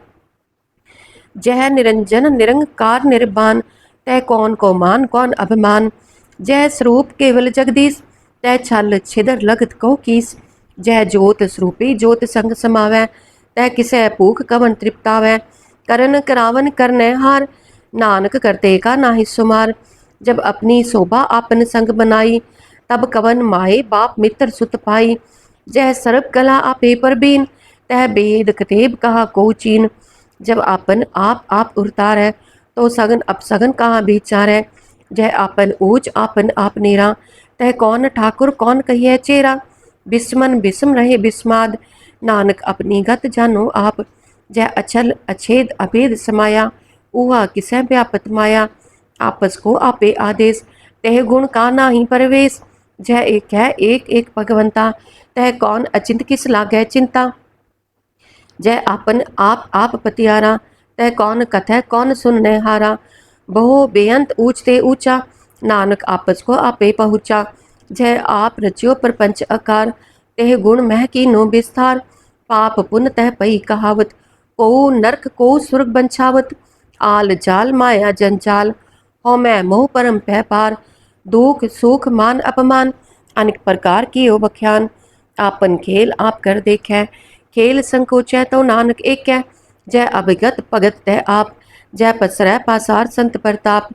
जह निरंजन निरंकार निर्बान, तह कौन को मान कौन अभिमान, जह स्वरूप केवल जगदीश, तह छल छिदर लगत कहो कीस, जह जोत स्वरूपी जोत संग समावै, तह किसै भूख कवन तृप्तावै, करन करावन करनै हार, नानक करते का नाहि सुमार, जब अपनी शोभा आपन संग बनाई, तब कवन माए बाप मित्र सुत पाई। जह सर्व कला आपे पर बीन, तह वेद कतेब कहा को चीन। जब आपन आप उरतार है, तो सगन अपसगन कहाँ विचार है। जह आपन ऊंच आपन आप नेरा, तह कौन ठाकुर कौन कहिए चेरा। बिस्मन बिस्म रहे बिस्माद, नानक अपनी गत जानो आप। जह अचल अछेद अभेद समाया, उहा किसै व्यापत माया। आपस को आपे आदेश, तह गुण का नाही परवेश। जह एक है एक एक भगवंता, तह कौन अचिंत किस लागै चिंता। जय आपन आप पतियारा, तह कौन कथै कौन सुनने हारा। बहु बेअंत ऊंचते ऊंचा, नानक आपस को आपे पहुँचा। जय आप रचियो प्रपंच आकार, तह गुण मह की नो विस्तार। पाप पुन तह पई कहावत, को नरक को सुर्ग बंछावत। आल जाल माया जंजाल, हो मैं मोह परम पह पार। दुख सुख मान अपमान, अनेक प्रकार की ओ बख्यान। आपन खेल आप कर देखे, खेल संकोचै तो नानक एक है। जय अभिगत भगत तह आप, जय पसरै पासार संत प्रताप।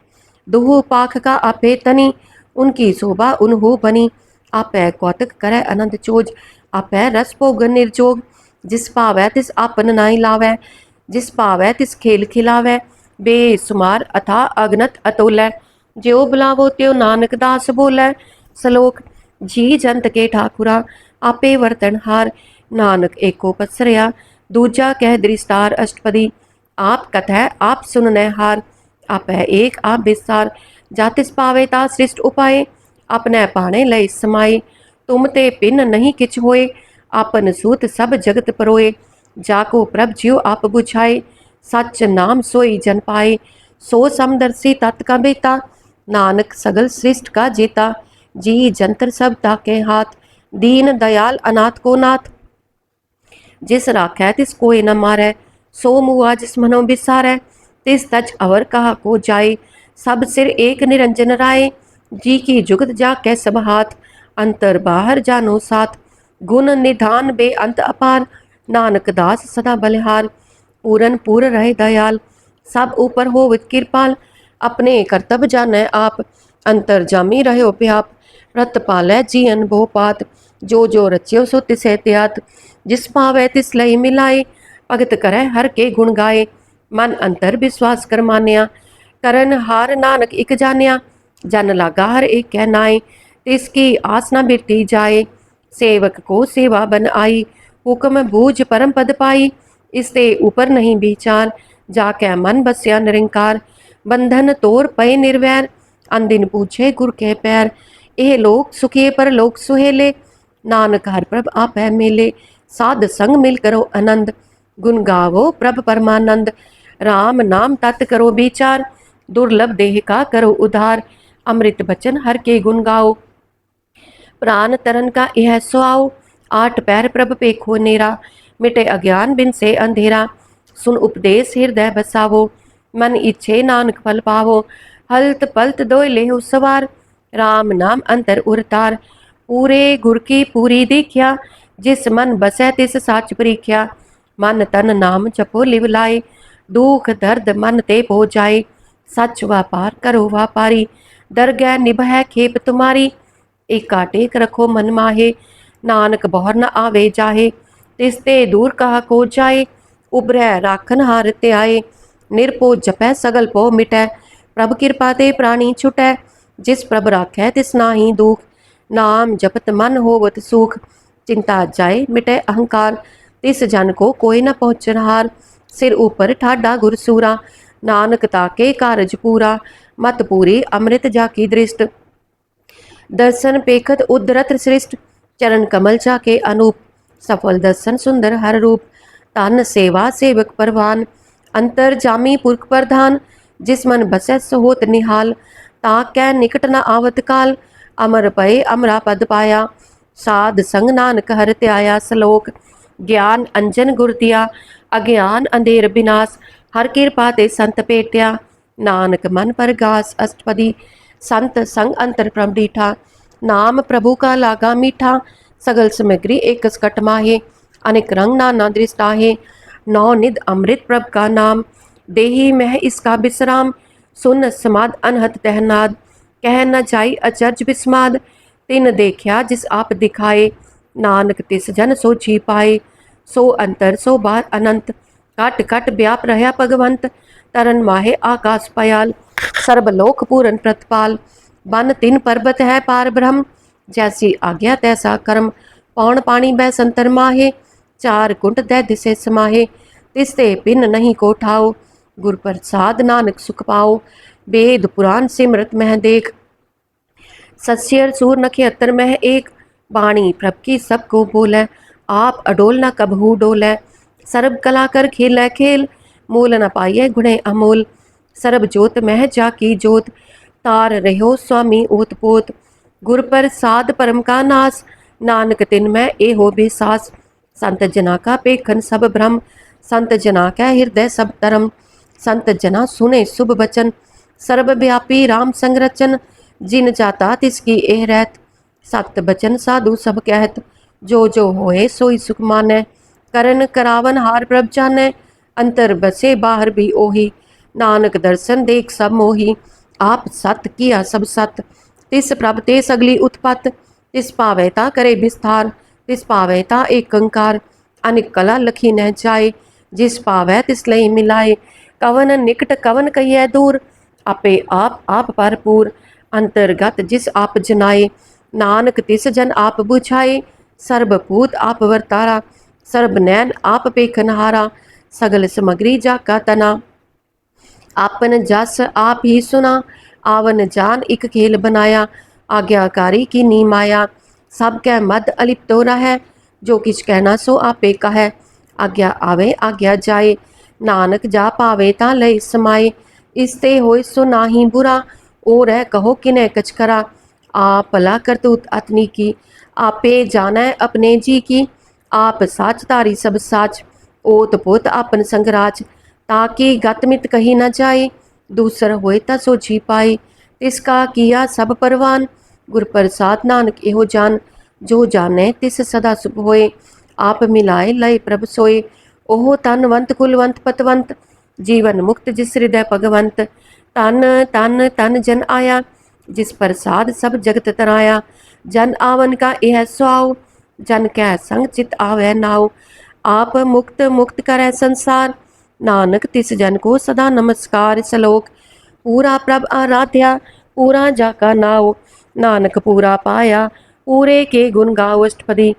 दुहु पाख का आपे तनी, उनकी शोभा उनहु बनी। आपै कौतक करे अनंत चोज, आपै रस भोगन निर्जोग। जिस पावै तिस आपन नाई लावै, जिस पावै तिस खेल खिलावै। बेसुमार अथा अगनत अतोलै, ज्यो बुलावो त्यो नानक दास बोलै। सलोक जी जंत के ठाकुरा, आपे वर्तनहार। नानक एको पसरया, दूजा कह दृस्तार अष्टपदी। आप कथै आप सुननै हार, आपै एक आप विस्तार। जातिस पावे ता सृष्ट उपाय, अपने पाने लय समाये। तुम ते पिन नहीं किछ होए, आपन सूत सब जगत परोए। जाको प्रभ ज्यो आप बुझाए, सच नाम सोई जन पाए। सो समदर्शी तत् का बेता, नानक सगल सृष्ट का जेता। जी जंतर सब ताके हाथ, दीन दयाल अनाथ को नाथ। जिस राखै तिस कोई न मारै, सो मुआ जिस मनो बिसारै। तिस तज अवर कहा को जाए, सब सिर एक निरंजन राय। जी की जुगत जाकै सब हाथ, अंतर बाहर जानो साथ। गुण निधान बेअंत अपार, नानक दास सदा बलिहार। पूरन पूर रहे दयाल, सब ऊपर हो कृपाल। अपने कर्तव्य जानै आप, अंतर जामी रहो व्याप। व्रत पालै जियन भो पात, जो जो रच्यो सो तिसै त्यात। जिस पावै तिस लई मिलाए, भगत करै हर के गुण गाए। मन अंतर विश्वास कर मान्या, करन हार नानक इक जान्या। जन लागा हर एक कह नाए, तिसकी आस न बिरती जाए। सेवक को सेवा बन आई, हुक्म बूझ परम पद पाई। इससे ऊपर नहीं विचार, जाकै मन बस्या निरंकार। बंधन तोर पय निर्वैर, अनदिन पूछे गुर के पैर। एह लोक सुखिए पर लोक सुहेले, नानक हर प्रभ आपै मेले। साध संग मिल करो आनंद, गुण गावो प्रभ परमानंद। राम नाम तत् करो विचार, दुर्लभ देह का करो उधार। अमृत बचन हर के गुण गाओ, प्राण तरन का यह सुआओ। आठ पैर प्रभ पेखो नेरा, मिटे अज्ञान बिन से अंधेरा। सुन उपदेश हृदय बसावो, मन इच्छे नानक फल पावो। हलत पलत दोय लेहु सवार, राम नाम अंतर उरतार। पूरे गुर की पूरी दीख्या, जिस मन बसै तिस साच परीख्या। मन तन नाम जपो लिव लाए, दुख दर्द मन ते पो जाए। सच व्यापार करो व्यापारी, दरगह निभै खेप तुम्हारी। एका टेक रखो मन माहे, नानक बहर न आवे जाहे। तिसते दूर कहा को जाए, उबरै राखन हार त्याए। निरपो जपै सगल पो मिटै, प्रभ कृपा ते प्राणी छुटै। जिस प्रभ राखै तिस नाही दुख, नाम जपत मन होवत सुख। चिंता जाए मिटै अहंकार, तिस जन को कोई न पहुँचनहार। सिर ऊपर ठाडा गुरसूरा, नानक ताके कारज पूरा। मत पूरी अमृत जाकी दृष्ट, दर्शन पेखत उद्धरत श्रेष्ठ। चरण कमल जाके अनूप, सफल दर्शन सुंदर हर रूप। तन सेवा सेवक परवान, अंतर जामी पुरख प्रधान। जिस मन बसै सहोत निहाल, ताकै निकट न आवत काल। अमर पए अमरा पद पाया, साध संग नानक हर त्याया। सलोक ज्ञान अंजन गुर दिया, अज्ञान अंधेर विनाश। हर कृपा ते संत पेटिया, नानक मन परगास अष्टपदी। संत संग अंतर प्रभ डीठा, नाम प्रभु का लागा मीठा। सगल सामग्री एक सकट माहे, अनेक रंग नाना दृष्टाहे। नौ निध अमृत प्रभ का नाम, देही मह इसका विश्राम। सुन समाद अनहत तहनाद, कह न जाई अचरज विस्माद, तिन देखिया जिस आप दिखाए, नानक तिस जन सो जी पाए। सो अंतर सो बार अनंत, कट कट व्याप रहा भगवंत, तरन माहे आकाश पयाल, सर्वलोक पूरन प्रतपाल। बन तिन पर्वत है पार ब्रह्म, जैसी आज्ञा तैसा कर्म, पौन पानी बै संतर माहे, चार कुंट दै दिसे समाहे, तिसते पिन नहीं को ठाओ, गुर प्रसाद नानक सुख पाओ। वेद पुराण सिमरत मह देख, सस्यर सूर नखियतर मह एक, बाणी प्रभ की सबको बोले, आप अडोल न कबहू डोले। सर्ब कला कर खेलै खेल, मोल न पाइये गुणे अमोल, सर्ब जोत मह जाकी जोत, तार रहो स्वामी ओत पोत। गुर प्रसाद परम का नास, नानक तिन में एहो बेसास। संत जना का पेखन सब भ्रम, संत जना कै हृदय सब धर्म। संत जना सुने शुभ बचन, सर्वव्यापी राम संरचन, जिन जाता तिसकी एह रहत। सत बचन साधु सब कहत, जो जो होए सोई सुख मानै। करन करावन हार प्रभ जानै, अंतर बसे बाहर भी ओही। नानक दर्शन देख सब मोही, आप सत किया सब सत। तिस प्रभ ते सगली उत्पत, तिस पावै ता करे विस्तार, तिस पावै ता एक कंकार। अनिक कला लखी न जाए, जिस पावै तिस लई मिलाए। कवन निकट कवन कहिए दूर, आपे आप भरपूर। अंतर्गत जिस आप जनाए, नानक तिस जन आप बुझाए। सर्वभूत आप वर्तारा, सर्ब नैन आप पेखनहारा। सगल समग्री जाका तना, आपन जस आप ही सुना। आवन जान एक खेल बनाया, आज्ञाकारी की नी माया। सब कै मद अलिप्त हो रहा है, जो किछ कहना सो आपे कहे। आज्ञा आवे आज्ञा जाए, नानक जा पावे ता लय समाए। इसते होय सो नाही बुरा, और है कहो किने कछ करा। आप भला करतूत अतनी की, आपे जानै अपने जी की। आप साच तारी सब साच, ओत पोत आपन संगराज। ताकि गतमित कही न जाए, दूसर होए ता सो जी पाए। तिसका किया सब परवान, गुर प्रसाद नानक एहो जान। जो जाने तिस सदा सुख होए, आप मिलाए लय प्रभ सोए। ओहो तनवंत कुलवंत पतवंत, जीवन मुक्त जिस हृदय भगवंत। तन तन तन जन आया, जिस प्रसाद सब जगत तराया। जन आवन का यह स्वाव, जन कै संग चित आवे नाव। आप मुक्त मुक्त करे संसार, नानक तिस जन को सदा नमस्कार। सलोक पूरा प्रभ आराध्या, पूरा जाका नाव। नानक पूरा पाया, पूरे के गुण गाओ अष्टपदी।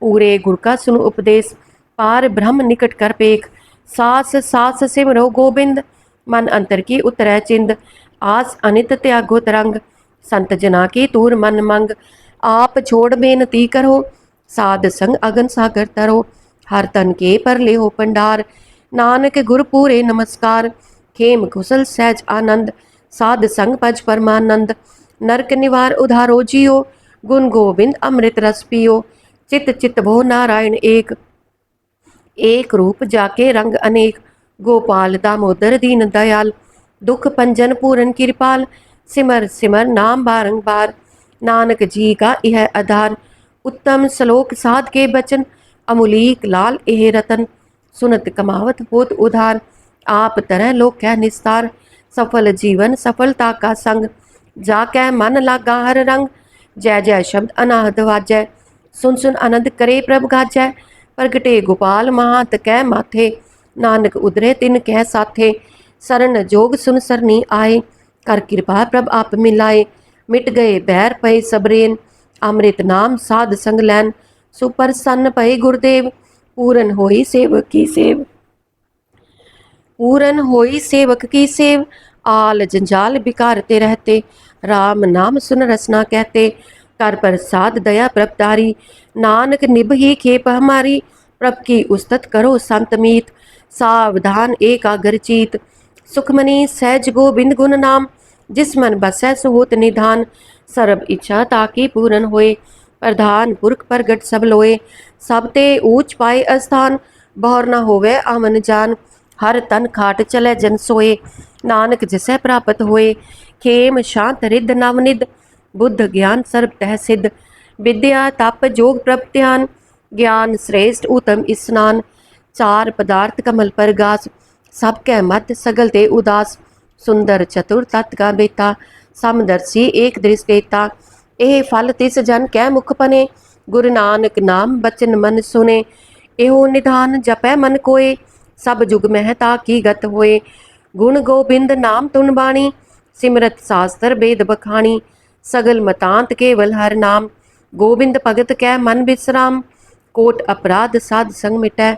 पूरे गुर का सुन उपदेश, पार ब्रह्म निकट कर पेख। सास सास सिमरो गोबिंद, मन अंतर की उतरै चिंद। आस अनित त्यागो तरंग, संत जना की तूर मन मंग। आप छोड़ बेनती करो, साध संग अगन सागर तरो। हर तन के पर ले हो पंडार, नानक गुर पूरे नमस्कार। खेम कुशल सहज आनंद, साध संग पज परमानंद। नरक निवार उधारो जियो, गुण गोविंद अमृत रस पियो। चित चित भो नारायण एक, एक रूप जाके रंग अनेक। गोपाल दामोदर दीन दयाल, दुख पंजन पूरन कृपाल। सिमर सिमर नाम बारंबार, नानक जी का यह आधार। उत्तम श्लोक साध के बचन, अमुलीक लाल एह रतन। सुनत कमावत होत उधार, आप तरह लोक कै निस्तार। सफल जीवन सफलता का संग, जाकै मन लागा हर रंग। जय जय शब्द अनाहत वाजै, सुन सुन आनंद करे प्रभ गाजै। प्रगटे गोपाल महात कै माथे, नानक उदरे तिन कै साथे। शरण जोग सुन सरनी आए, कर कृपा प्रभ आप मिलाए। मिट गए बैर पए सबरेन, अमृत नाम साध संग लैन। सुप्रसन्न पए गुरुदेव, पूरन होई सेवक की सेव। पूरन होई सेवक की सेव, आल जंजाल बिकारते रहते। राम नाम सुन रसना कहते, कर प्रसाद दया प्रभतारी। नानक निभ ही खेप हमारी, प्रभ की उस्तत करो संत मीत। सावधान एकाग्र चीत, सुखमनी सहज गोबिंद गुण नाम। जिस मन बसै सुहोत निधान, सर्ब इच्छा ताकि पूरन होए। प्रधान पुरख प्रगट सब लोए, सब ते ऊंच पाए अस्थान। बहुर न होवे आमन जान, हर तन खाट चले जन सोए। नानक जिसे प्राप्त होए, खेम शांत रिद्ध नवनिध। बुद्ध ज्ञान सर्ब तह सिद्ध, विद्या तप जोग प्रभ ध्यान। ज्ञान श्रेष्ठ उत्तम स्नान, चार पदार्थ कमल पर गास। सब कै मत सगल ते उदास, सुंदर चतुर तत् का बेता। समदर्शी एक दृष्टेता। ਇਹ ਫਲ ਤਿਸ ਜਨ ਕੈ ਮੁਖ ਪਨੇ, ਗੁਰੂ ਨਾਨਕ ਨਾਮ ਬਚਨ ਮਨ ਸੁਨੇ। ਇਹੋ ਨਿਧਾਨ ਜਪੈ ਮਨ ਕੋਏ, ਸਭ ਜੁਗ ਮਹਿਤਾ ਕੀ ਗਤ ਹੋਏ। ਗੁਣ ਗੋਬਿੰਦ ਨਾਮ ਤੁਨ ਬਾਣੀ, ਸਿਮਰਤ ਸਾਸਤਰ वेद बखानी। सगल मतांत केवल हर नाम, गोबिंद भगत कै मन विश्राम। कोट अपराध साध संग मिटै,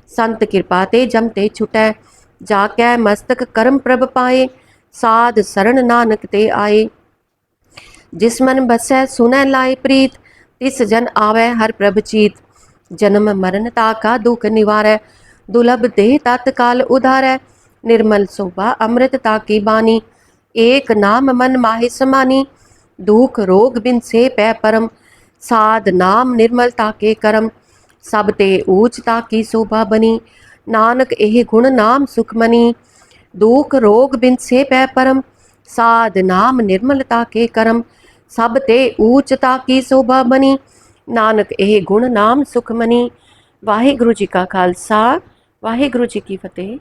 संत कृपा ते जम ते छुटै। जाकै मस्तक करम प्रभ पाए, साध शरण नानक ते आए। जिस मन बसै सुनै लाए प्रीत, तिस जन आवै हर प्रभ चीत। जन्म मरण ताका दुख निवारै, दुर्लभ देह तत्काल उधारै। निर्मल शोभा अमृत ताकी बानी, एक नाम मन माहि समानी। दुख रोग बिन से पै परम, साध नाम निर्मल ताके करम। सब ते ऊच ताकी शोभा बनी, नानक एह गुण नाम सुख मनी। दुख रोग बिन से पै परम, साध नाम निर्मल ताके करम। सब ते ऊच ताकी शोभा बनी, नानक एह गुण नाम सुख मनी। वाहिगुरु जी का खालसा, वाहिगुरु जी की फतेह।